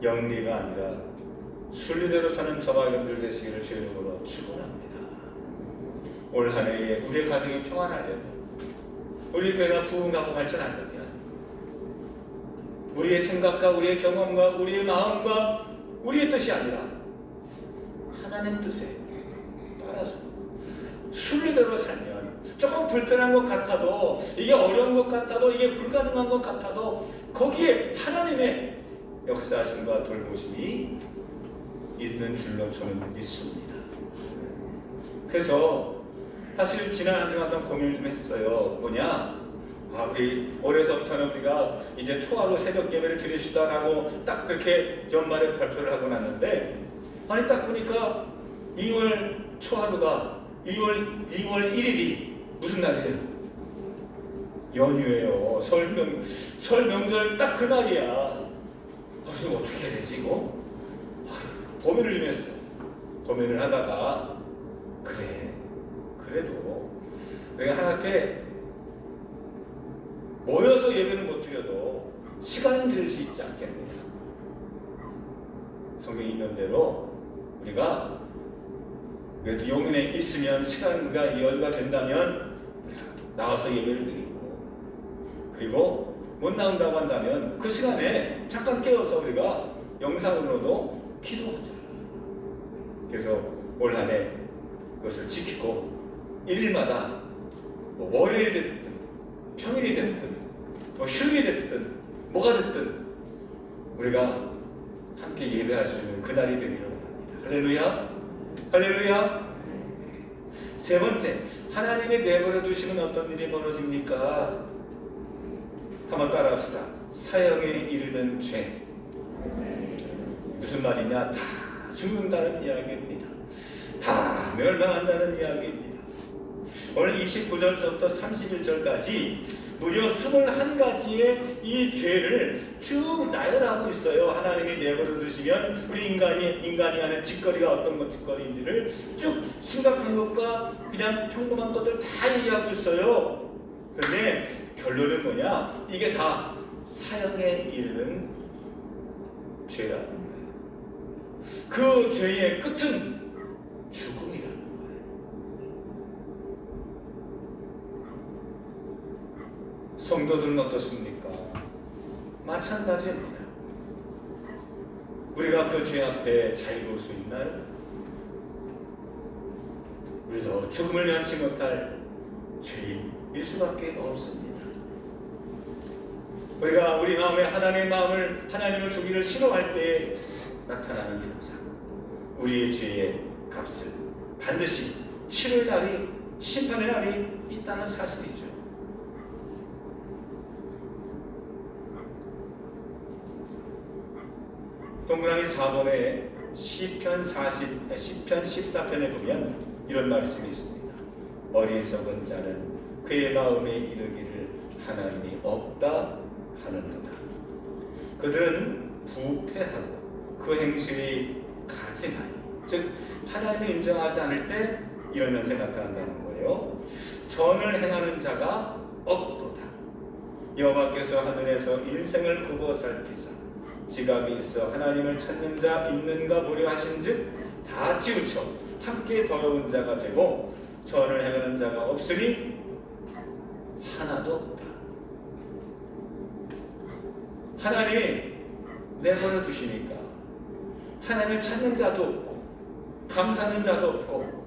영리가 아니라 순리대로 사는 저와 여러분들 되시기를 주의 이름으로 축원합니다. 올 한 해에 우리의 가정이 평안하려면, 우리 교회가 부흥하고 발전하려면 우리의 생각과 우리의 경험과 우리의 마음과 우리의 뜻이 아니라 하나님 뜻에 따라서 순리대로 살면 조금 불편한 것 같아도 이게 어려운 것 같아도 이게 불가능한 것 같아도 거기에 하나님의 역사하심과 돌보심이 있는 줄로 저는 믿습니다. 그래서 사실 지난 한 주간 동안 고민을 좀 했어요. 뭐냐? 우리 올해서부터는 우리가 이제 초하루 새벽 예배를 드리시다라고 딱 그렇게 연말에 발표를 하고 났는데 아니 딱 보니까 2월 초하루가 2월 1일이 무슨 날이에요? 연휴예요. 설 명절 딱 그 날이야. 이거 어떻게 해야 되지 이거? 고민을 좀 했어요. 고민을 하다가 그래도 우리가 하나님께 모여서 예배는 못 드려도 시간은 드릴 수 있지 않겠느냐. 성경이 있는 대로 우리가 그래도 용인에 있으면 시간과 여유가 된다면 나와서 예배를 드리고, 그리고 못 나온다고 한다면 그 시간에 잠깐 깨워서 우리가 영상으로도 기도하자. 그래서 올 한 해 그것을 지키고 일일마다 뭐 월요일이 됐든 평일이 됐든 뭐 휴일이 됐든 뭐가 됐든 우리가 함께 예배할 수 있는 그날이 되기를 원합니다. 할렐루야, 할렐루야. 세 번째, 하나님이 내버려 두시면 어떤 일이 벌어집니까? 한번 따라합시다. 사형에 이르는 죄. 무슨 말이냐? 다 죽는다는 이야기입니다. 다 멸망한다는 이야기입니다. 오늘 29절부터 31절까지 무려 21가지의 이 죄를 쭉 나열하고 있어요. 하나님이 내버려 두시면 우리 인간이 하는 짓거리가 어떤 것 짓거리인지를 쭉 심각한 것과 그냥 평범한 것들 다 얘기하고 있어요. 그런데 결론은 뭐냐? 이게 다 사형에 이르는 죄라는 거예요. 그 죄의 끝은 죽음이라는 거예요. 성도들은 어떻습니까? 마찬가지입니다. 우리가 그 죄 앞에 자유로울 수 있나요? 우리도 죽음을 면치 못할 죄인일 수밖에 없습니다. 우리가 우리 마음에 하나님을 주기를 싫어할 때 나타나는 현상, 우리의 죄의 값을 반드시 치를 날이, 심판의 날이 있다는 사실이죠. 동그라미 4번에 시편 14편에 보면 이런 말씀이 있습니다. 어리석은 자는 그의 마음에 이르기를 하나님이 없다 하는도다. 그들은 부패하고 그 행실이 가증하니, 즉 하나님을 인정하지 않을 때 이런 현상이 나타난다는 거예요. 선을 행하는 자가 없도다. 여호와께서 하늘에서 인생을 굽어 살피사 지각이 있어 하나님을 찾는 자 있는가 보려 하신즉 다 치우쳐 함께 더러운 자가 되고 선을 행하는 자가 없으니 하나도 없다. 하나님이 내버려 두시니까 하나님을 찾는 자도 없고 감사하는 자도 없고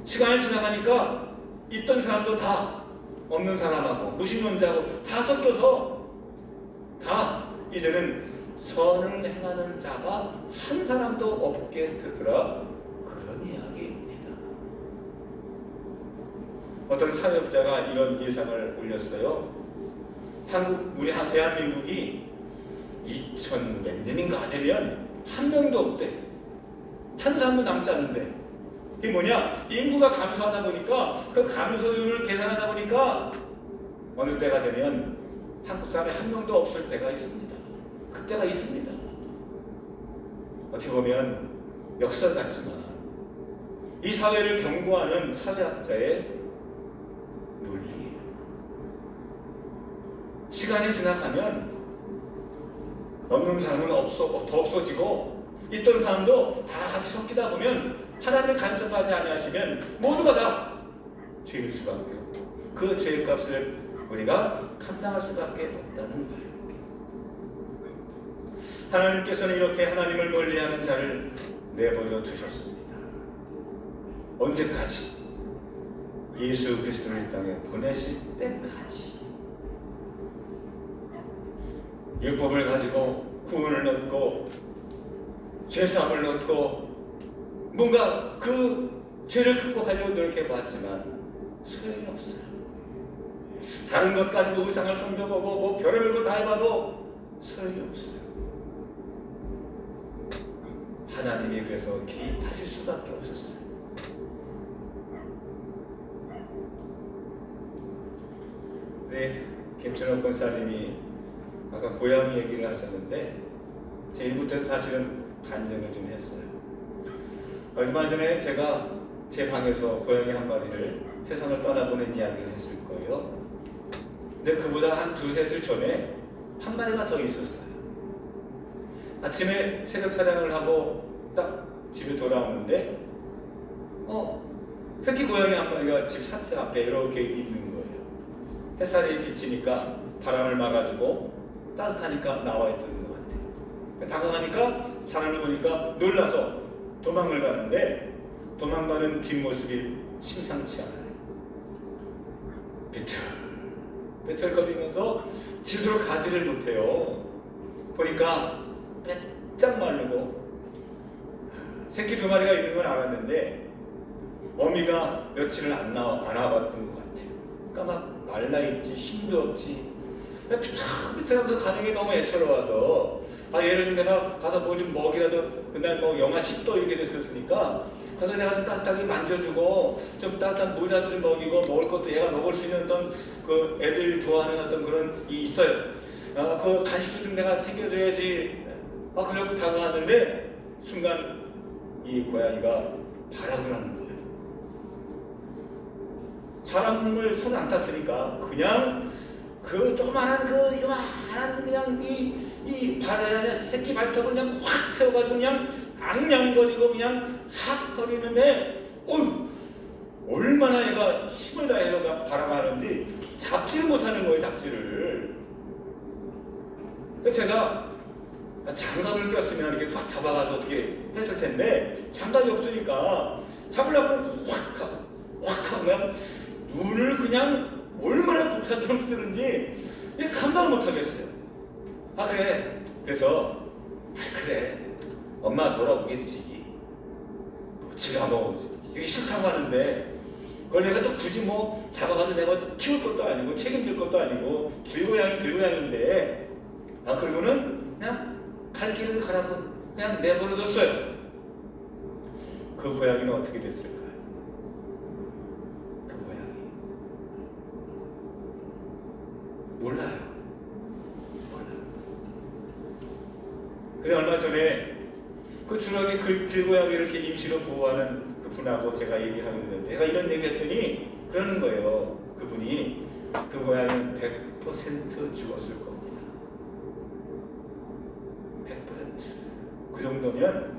시간이 지나가니까 있던 사람도 다 없는 사람하고 무신론자하고 다 섞여서 다 이제는 선을 행하는 자가 한 사람도 없게 되더라. 그런 이야기입니다. 어떤 사역자가 이런 예상을 올렸어요. 우리 대한민국이 2000 몇 년인가 되면 한 명도 없대. 한 사람도 남지 않는데. 이게 뭐냐? 인구가 감소하다 보니까 그 감소율을 계산하다 보니까 어느 때가 되면 한국 사람이 한 명도 없을 때가 있습니다. 그때가 있습니다. 어떻게 보면 역설 같지만 이 사회를 경고하는 사회학자의 논리예요. 시간이 지나가면 없는 사람은 더 없어지고 있던 사람도 다 같이 섞이다 보면 하나님을 간섭하지 아니하시면 모두가 다 죄일 수밖에 없고 그 죄의 값을 우리가 감당할 수밖에 없다는 거예요. 하나님께서는 이렇게 하나님을 멀리하는 자를 내버려 두셨습니다. 언제까지? 예수 그리스도를 이 땅에 보내실 때까지. 율법을 가지고 구원을 얻고 죄사함을 얻고 뭔가 그 죄를 극복하려고 노력해봤지만 소용이 없어요. 다른 것 가지고 우상을 섬겨보고 뭐 별의별 거 다 해봐도 소용이 없어요. 하나님이 그래서 개입하실 수밖에 없었어요. 네, 김춘옥 권사님이 아까 고양이 얘기를 하셨는데 제 1부터 사실은 간증을 좀 했어요. 얼마 전에 제가 제 방에서 고양이 한 마리를 세상을 떠나보낸 이야기를 했을 거예요. 근데 그보다 한 두세 주 전에 한 마리가 더 있었어요. 아침에 새벽 사냥을 하고 딱 집에 돌아오는데 새끼 고양이 한 마리가 집 사태 앞에 이렇게 있는 거예요. 햇살이 비치니까 바람을 막아주고 따뜻하니까 나와 있던 것 같아요. 당황하니까 사람을 보니까 놀라서 도망을 가는데 도망가는 뒷모습이 심상치 않아요. 비틀거리면서 제대로 가지를 못해요. 보니까 빼짝 마르고 새끼 두 마리가 있는 건 알았는데 어미가 며칠을 안 와봤던 것 같아요. 그러니까 막 말라있지 힘도 없지 비틀비틀하면서 가는 게 너무 애처로워서 얘를 좀 내가 가서 뭐 좀 먹이라도 그날 뭐 영하 10도 이렇게 됐었으니까 가서 내가 좀 따뜻하게 만져주고 좀 따뜻한 물이라도 좀 먹이고 먹을 것도 얘가 먹을 수 있는 어떤 그 애들 좋아하는 어떤 그런 이 있어요. 그 간식도 좀 내가 챙겨줘야지. 그래갖고 다가왔는데 순간 이 고양이가 발악을 하는 거예요. 사람을 손 안 탔으니까 그냥 그 조그만한 그 요만한 그냥 이 발에 새끼 발톱을 그냥 확 세워가지고 그냥 앙냥거리고 그냥 확 거리는데 얼마나 얘가 힘을 다해서 발악하는지 잡지를 못하는 거예요. 잡지를. 제가 장갑을 꼈으면 이렇게 확 잡아가지고 어떻게 했을 텐데 장갑이 없으니까 잡으려고 확 하고 그냥 눈을 그냥 얼마나 독사처럼 쓰는지 감당을 못하겠어요. 그래. 그래서 그래. 엄마 돌아오겠지. 지가 뭐 이게 싫다고 하는데 그걸 내가 또 굳이 뭐 잡아가지고 내가 키울 것도 아니고 책임질 것도 아니고 길고양이인데 그리고는 그냥 갈 길을 가라고 그냥 내버려뒀어요. 그 고양이는 어떻게 됐을까요? 그 고양이 몰라요. 근데 얼마 전에 그 주력이 그 길고양이를 이렇게 임시로 보호하는 그 분하고 제가 얘기를 하고 있는데 제가 이런 얘기를 했더니 그러는 거예요. 그분이 그 고양이는 100% 죽었을 겁니다. 100%. 그 정도면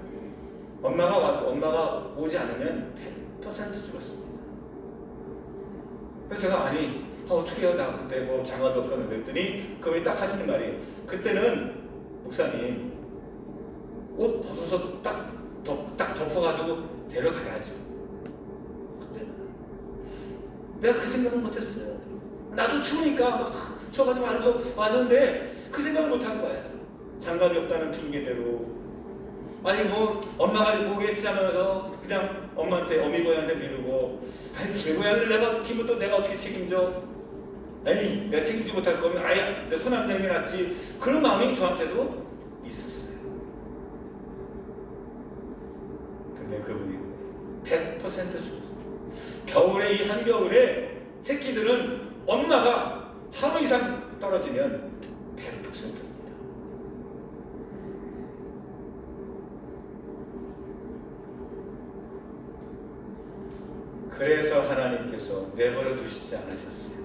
엄마가 오지 않으면 100% 죽었습니다. 그래서 제가 어떻게 해요? 나 그때 뭐 장화도 없었는데 했더니 그분이 딱 하시는 말이, 그때는 목사님 옷 벗어서 딱 덮어가지고 데려가야죠. 그때는 내가 그 생각은 못했어요. 나도 추우니까 막 추워가지고 말고 왔는데 그 생각을 못한 거야. 장갑이 없다는 핑계대로, 아니 뭐 엄마가 뭐겠지 하면서 그냥 엄마한테, 어미고양이한테 미루고, 아니 길고양이를 내가 키면 또 내가 어떻게 책임져? 아니 내가 책임지 못할 거면 아예 내 손 안 대는 게 낫지. 그런 마음이 저한테도 있었어요. 근데 그분이 100% 죽었어요. 겨울에, 이 한겨울에 새끼들은 엄마가 하루 이상 떨어지면 100%입니다. 그래서 하나님께서 내버려 두시지 않으셨어요.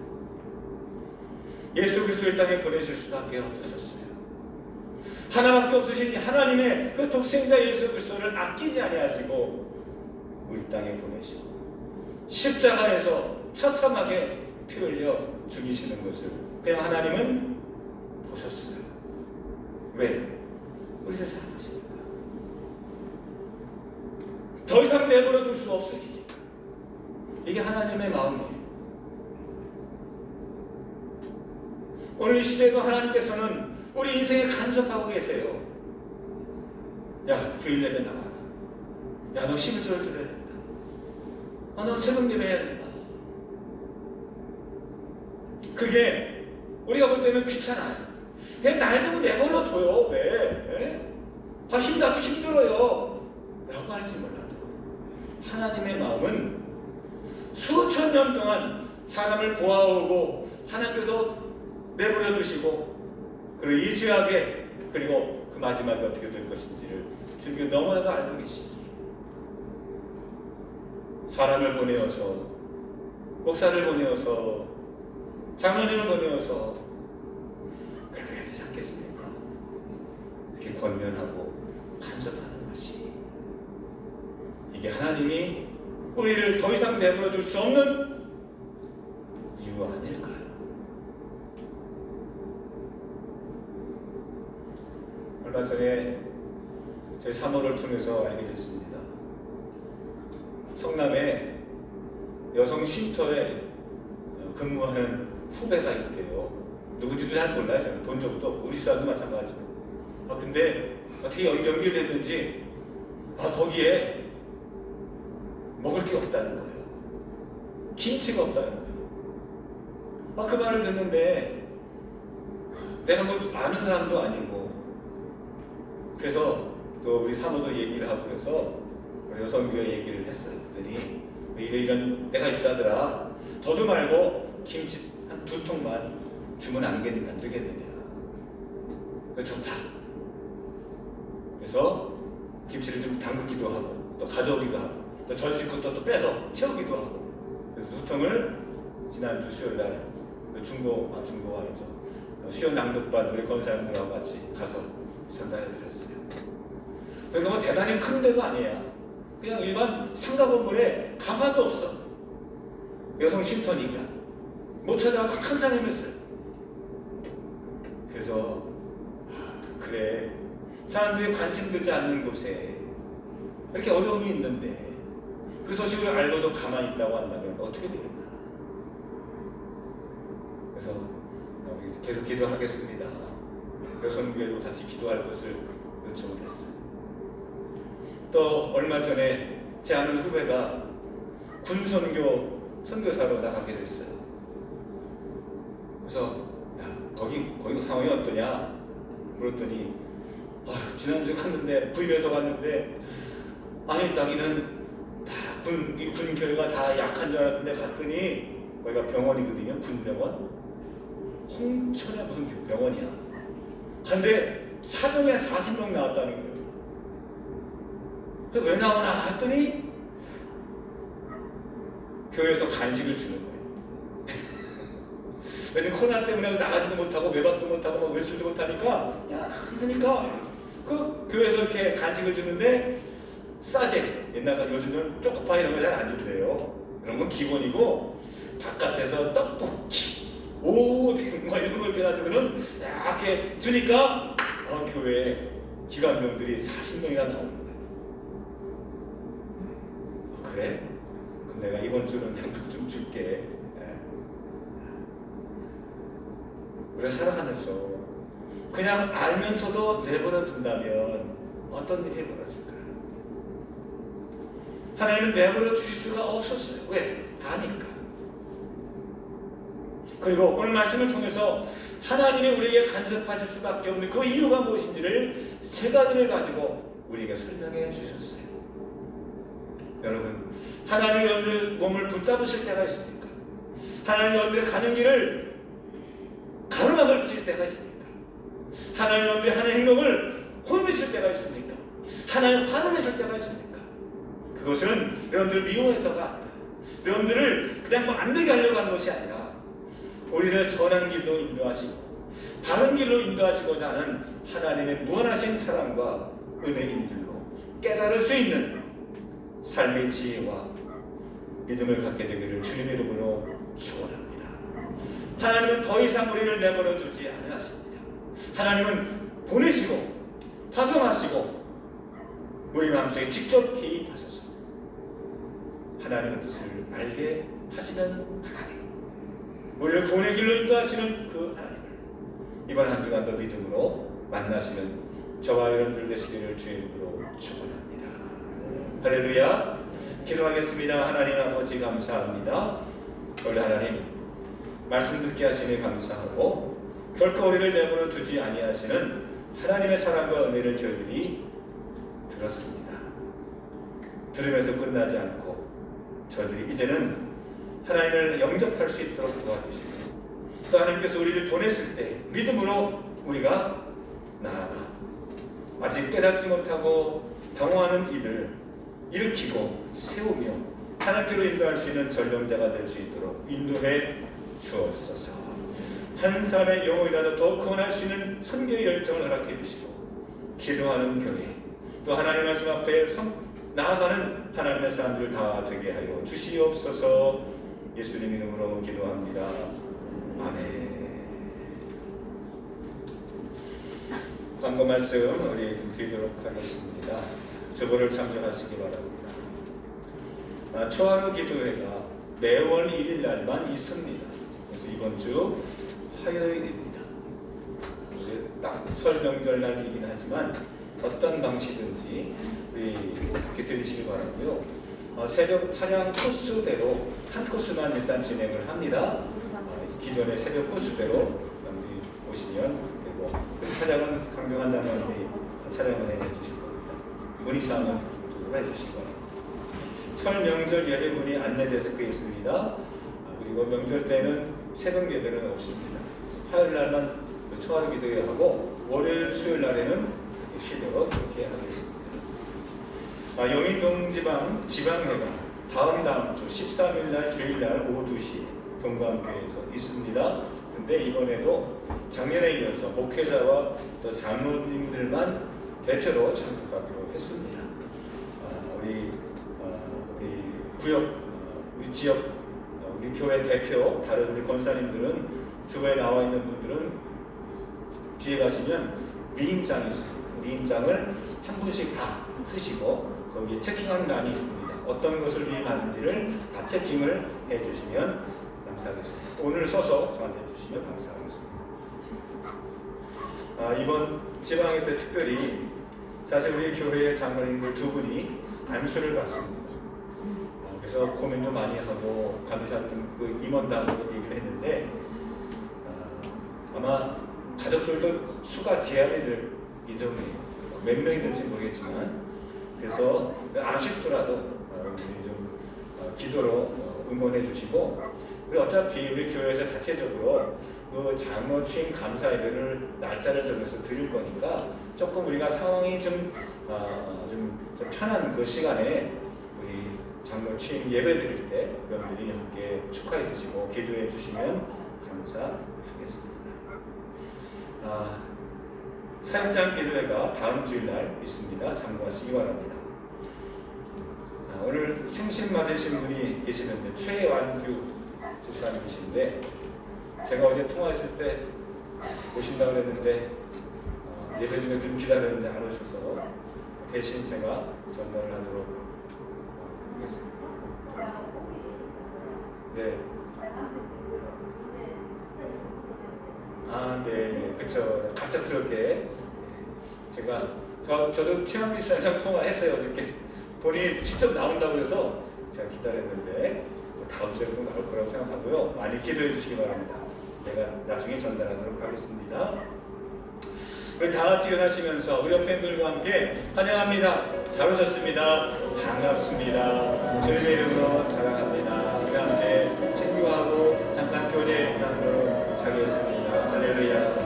예수 그리스도를 땅에 보내실 수밖에 없으셨어요. 하나밖에 없으신 하나님의 그 독생자 예수 그리스도를 아끼지 아니하시고 우리 땅에 보내시고 십자가에서 처참하게 피 흘려 죽이시는 것을 그냥 하나님은 보셨어요. 왜? 우리를 사랑하시니까. 더 이상 내버려 둘 수 없으시니까. 이게 하나님의 마음이에요. 오늘 이 시대에도 하나님께서는 우리 인생에 간섭하고 계세요. 야, 주일 예배 나와라. 야, 너 11조를 드려야 된다. 너 새벽 예배 해야 된다. 그게 우리가 볼 때는 귀찮아요. 그냥 날 두고 내버려둬요. 왜? 힘나도 힘들어요 라고 할지 몰라도 하나님의 마음은 수천 년 동안 사람을 보아오고 하나님께서 내버려 두시고, 그리고 이 죄악에, 그리고 그 마지막에 어떻게 될 것인지를 주님께 너무나도 알고 계시기에 사람을 보내어서, 목사를 보내어서, 장로님을 보내어서 그렇게 되지 않겠습니까? 이렇게 권면하고 간섭하는 것이, 이게 하나님이 우리를 더 이상 내버려 둘 수 없는 이유 아닐까요? 얼마 전에 저희 사모를 통해서 알게 됐습니다. 성남에 여성 쉼터에 근무하는 후배가 있대요. 누구지도 잘 몰라요. 저는 본 적도 없고, 우리 사람도 마찬가지고. 근데 어떻게 연결됐는지 거기에 먹을 게 없다는 거예요. 김치가 없다는 거예요. 그 말을 듣는데 내가 뭐 아는 사람도 아니고, 그래서 또 우리 사모도 얘기를 하고 그래서 우리 여성교회 얘기를 했더니 이런 데가 있다더라. 더도 말고 김치 한 2통만 주면 안 되겠느냐. 좋다. 그래서 김치를 좀 담그기도 하고 또 가져오기도 하고 또 저희 것도 또 빼서 채우기도 하고, 그래서 2통을 지난주 수요일날 중고가 아니죠. 수요 낭독반 우리 권사님들하고 같이 가서 전달해드렸어요. 그러니까 뭐 대단히 큰 데도 아니야. 그냥 일반 상가 건물에 간판도 없어. 여성 쉼터니까 못 찾아가고 한참 헤맸어요. 그래서 그래, 사람들이 관심 두지 않는 곳에 이렇게 어려움이 있는데 그 소식을 알고도 가만히 있다고 한다면 어떻게 되겠나. 그래서 계속 기도하겠습니다. 여성교회도 같이 기도할 것을 요청을 했어요. 또 얼마 전에 제 아는 후배가 군선교 선교사로 나가게 됐어요. 그래서 거기 상황이 어떠냐 물었더니 지난주 갔는데 부임해서 갔는데 아니 자기는 다 군 교회가 다 약한 줄 알았는데 갔더니 거기가 병원이거든요. 군병원. 홍천에 무슨 병원이야. 근데 사병에 40명 나왔다는 거예요. 왜 나오나 했더니 교회에서 간식을 주는 거예요. 요즘 코로나 때문에 나가지도 못하고 외박도 못하고 뭐 외출도 못하니까 야 있으니까 그 교회에서 이렇게 간식을 주는데 싸게 옛날 요즘은 초코파이 이런 거 잘 안 준대요. 그런 건 기본이고 바깥에서 떡볶이 오뎅 뭐 이런 걸 해가지고는 이렇게 주니까 교회에 기관병들이 40명이나 나오는 거예요. 그래? 그럼 내가 이번 주는 양복 좀 줄게. 우리가 살아가면서 그냥 알면서도 내버려 둔다면 어떤 일이 벌어질까요? 하나님은 내버려 주실 수가 없었어요. 왜? 아니까. 그리고 오늘 말씀을 통해서 하나님이 우리에게 간섭하실 수밖에 없는 그 이유가 무엇인지를 세 가지를 가지고 우리에게 설명해 주셨어요. 여러분, 하나님이 여러분들 몸을 붙잡으실 때가 있습니까? 하나님이 여러분들 가는 길을 가로막을 칠 때가 있습니까? 하나님 여러분들이 하는 행동을 혼내실 때가 있습니까? 하나님 화를 내실 때가 있습니까? 그것은 여러분들 미워해서가 아니라 여러분들을 그냥 뭐 안 되게 하려고 하는 것이 아니라 우리를 선한 길로 인도하시고 바른 길로 인도하시고자 하는 하나님의 무한하신 사랑과 은혜인 줄로 깨달을 수 있는 삶의 지혜와 믿음을 갖게 되기를 주님의 이름으로 축원합니다. 하나님은 더 이상 우리를 내버려 두지 않으십니다. 하나님은 보내시고 파송하시고 우리 마음속에 직접 개입하셔서 하나님의 뜻을 알게 하시는 하나님, 우리를 구원의 길로 인도하시는 그 하나님을 이번 한 주간도 믿음으로 만나시는 저와 여러분들 되시기를 주의 이름으로 축원합니다. 할렐루야. 기도하겠습니다. 하나님 아버지 감사합니다. 우리 하나님 말씀 듣게 하시니 감사하고 결코 우리를 내버려 두지 아니하시는 하나님의 사랑과 은혜를 저희들이 들었습니다. 들으면서 끝나지 않고 저희들이 이제는 하나님을 영접할 수 있도록 도와주시고 또 하나님께서 우리를 보내실 때 믿음으로 우리가 나아가 아직 깨닫지 못하고 당황하는 이들 일으키고 세우며 하나님께로 인도할 수 있는 전령자가 될 수 있도록 인도해 주옵소서. 한 사람의 영혼이라도 더 구원할 수 있는 선교의 열정을 허락해 주시고 기도하는 교회 또 하나님 말씀 앞에 나아가는 하나님의 사람들을 다 되게 하여 주시옵소서. 예수님 이름으로 기도합니다. 아멘. 광고 말씀 우리 드리도록 하겠습니다. 주보를 참조하시기 바랍니다. 초하루 기도회가 매월 1일 날만 있습니다. 그래서 이번 주 화요일입니다. 딱 설 명절날이긴 하지만 어떤 방식인지 우리 이렇게 들으시기 바라고요. 새벽 찬양 코스대로 한 코스만 일단 진행을 합니다. 기존의 새벽 코스대로 여러분들이 오시면 되고 찬양은 강병한 장로님이 찬양을 해주실 겁니다. 문의사항은 이쪽으로 해주시기 바랍니다. 설 명절 예배문이 안내 데스크에 있습니다. 그리고 명절 때는 새벽 예배는 없습니다. 화요일 날만 초하루 기도회하고 월요일 수요일 날에는 쉬도록 그렇게 하겠습니다. 영인동지방 지방회가 다음 주 13일 날 주일날 오후 2시 동광교회에서 있습니다. 근데 이번에도 작년에 이어서 목회자와 또 장로님들만 대표로 참석하기로 했습니다. 우리 구역, 우리 지역, 우리 교회 대표, 다른 우리 권사님들은 주변에 나와 있는 분들은 뒤에 가시면 위임장이 있습니다. 위임장을 한 분씩 다 쓰시고 거기에 체킹하는欄이 있습니다. 어떤 것을 위임하는지를 다 체킹을 해주시면 감사하겠습니다. 오늘 써서 저한테 주시면 감사하겠습니다. 이번 지방회 때 특별히 사실 우리 교회의 장로님들 두 분이 안수를 받습니다. 그래서 고민도 많이 하고 감사하는 그 임원단으로 얘기를 했는데 아마 가족들도 수가 제한이 될 예정이에요. 몇 명이 될지 모르겠지만 그래서 아쉽더라도 좀 기도로 응원해 주시고 그리고 어차피 우리 교회에서 자체적으로 그 장로 취임 감사 예배를 날짜를 정해서 드릴 거니까 조금 우리가 상황이 좀 편한 그 시간에 우리 장로 취임 예배 드릴 때 여러분들이 함께 축하해 주시고 기도해 주시면 인사하겠습니다. 사역장 기도회가 다음 주일날 있습니다. 참고하시기 바랍니다. 오늘 생신 맞으신 분이 계시는데 최완규 집사님이신데 제가 어제 통화했을 때 오신다고 그랬는데 예배 중에 좀 기다렸는데 안 오셔서 대신 제가 전달을 하도록 하겠습니다. 네. 네, 그렇죠. 갑작스럽게 제가 저도 최한미 씨랑 통화했어요. 어저께 본인이 직접 나온다고 해서 제가 기다렸는데 다음 주에 꼭 나올 거라고 생각하고요. 많이 기도해 주시기 바랍니다. 제가 나중에 전달하도록 하겠습니다. 우리 다 같이 일어나시면서 우리 옆에 분들과 함께 환영합니다. 잘 오셨습니다. 반갑습니다. 주님의 이름으로 사랑합니다. 우리 함께 친구하고 잠깐 교제 나누도록 하겠습니다. 할렐루야.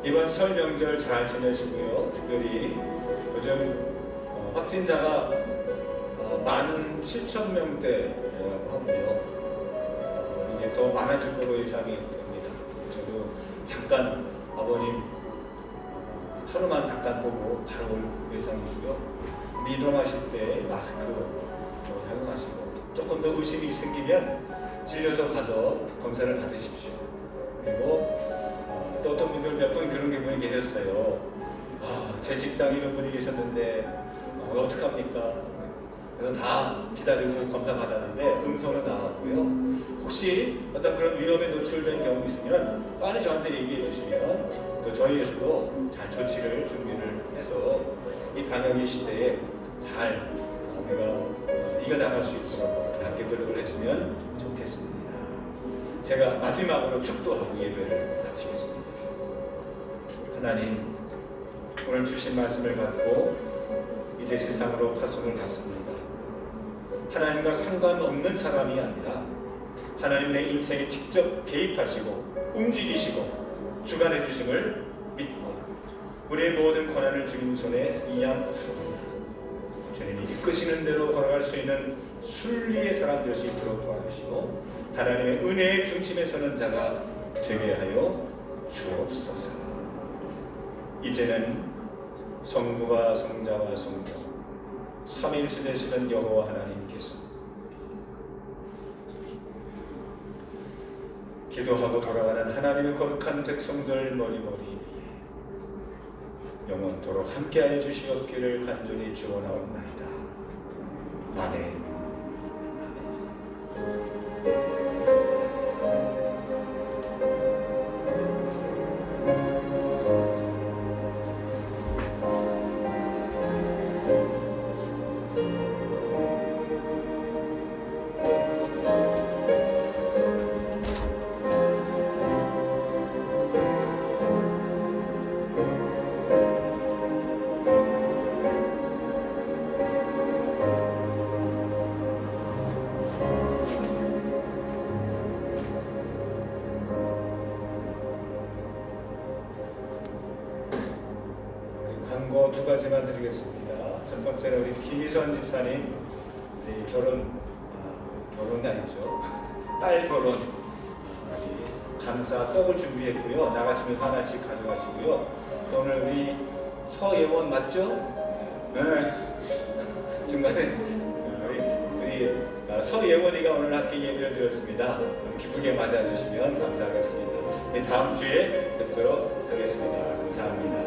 이번 설 명절 잘 지내시고요. 특별히 요즘 확진자가 17,000명대라고 하고요. 이제 더 많아질 거로 예상이 됩니다. 저도 잠깐 아버님 하루만 잠깐 보고 바로 올 예상이고요. 이동하실 때 마스크 착용하시고 조금 더 의심이 생기면 진료소 가서 검사를 받으십시오. 그리고 또 어떤 분들 몇 분 그런 분이 계셨어요. 제 직장 이런 분이 계셨는데 어떡합니까? 그래서 다 기다리고 검사 받았는데 음성은 나왔고요. 혹시 어떤 그런 위험에 노출된 경우 있으면 빨리 저한테 얘기해 주시면 또 저희에서도 잘 조치를 준비를 해서 이 방역의 시대에 잘 우리가 이겨나갈 수 있도록 함께 노력을 했으면 좋겠습니다. 제가 마지막으로 축도하고 예배를 마치겠습니다. 하나님, 오늘 주신 말씀을 받고 이제 세상으로 파송을 받습니다. 하나님과 상관없는 사람이 아니라 하나님 내 인생에 직접 개입하시고 움직이시고 주관해 주심을 믿고 우리의 모든 권한을 주님 손에 이양하고 주님이 이끄시는 대로 걸어갈 수 있는 순리의 사람 될 수 있도록 도와주시고 하나님의 은혜의 중심에 서는 자가 되게 하여 주옵소서. 이제는 성부와 성자와 성령 삼위일체 되시는 여호와 하나님께서 기도하고 돌아가는 하나님의 거룩한 백성들 머리머리 위에 영원토록 함께하여 주시옵기를 간절히 주원하옵나이다. 아멘. 광고 두 가지만 드리겠습니다. 첫 번째는 우리 김희선 집사님 결혼이 아니죠. 딸 결혼 감사 떡을 준비했고요. 나가시면서 하나씩 가져가시고요. 또 오늘 우리 서예원 맞죠? 네. 중간에 우리 서예원이가 오늘 함께 예배를 드렸습니다. 기쁘게 맞아주시면 감사하겠습니다. 다음 주에 뵙도록 하겠습니다. 감사합니다.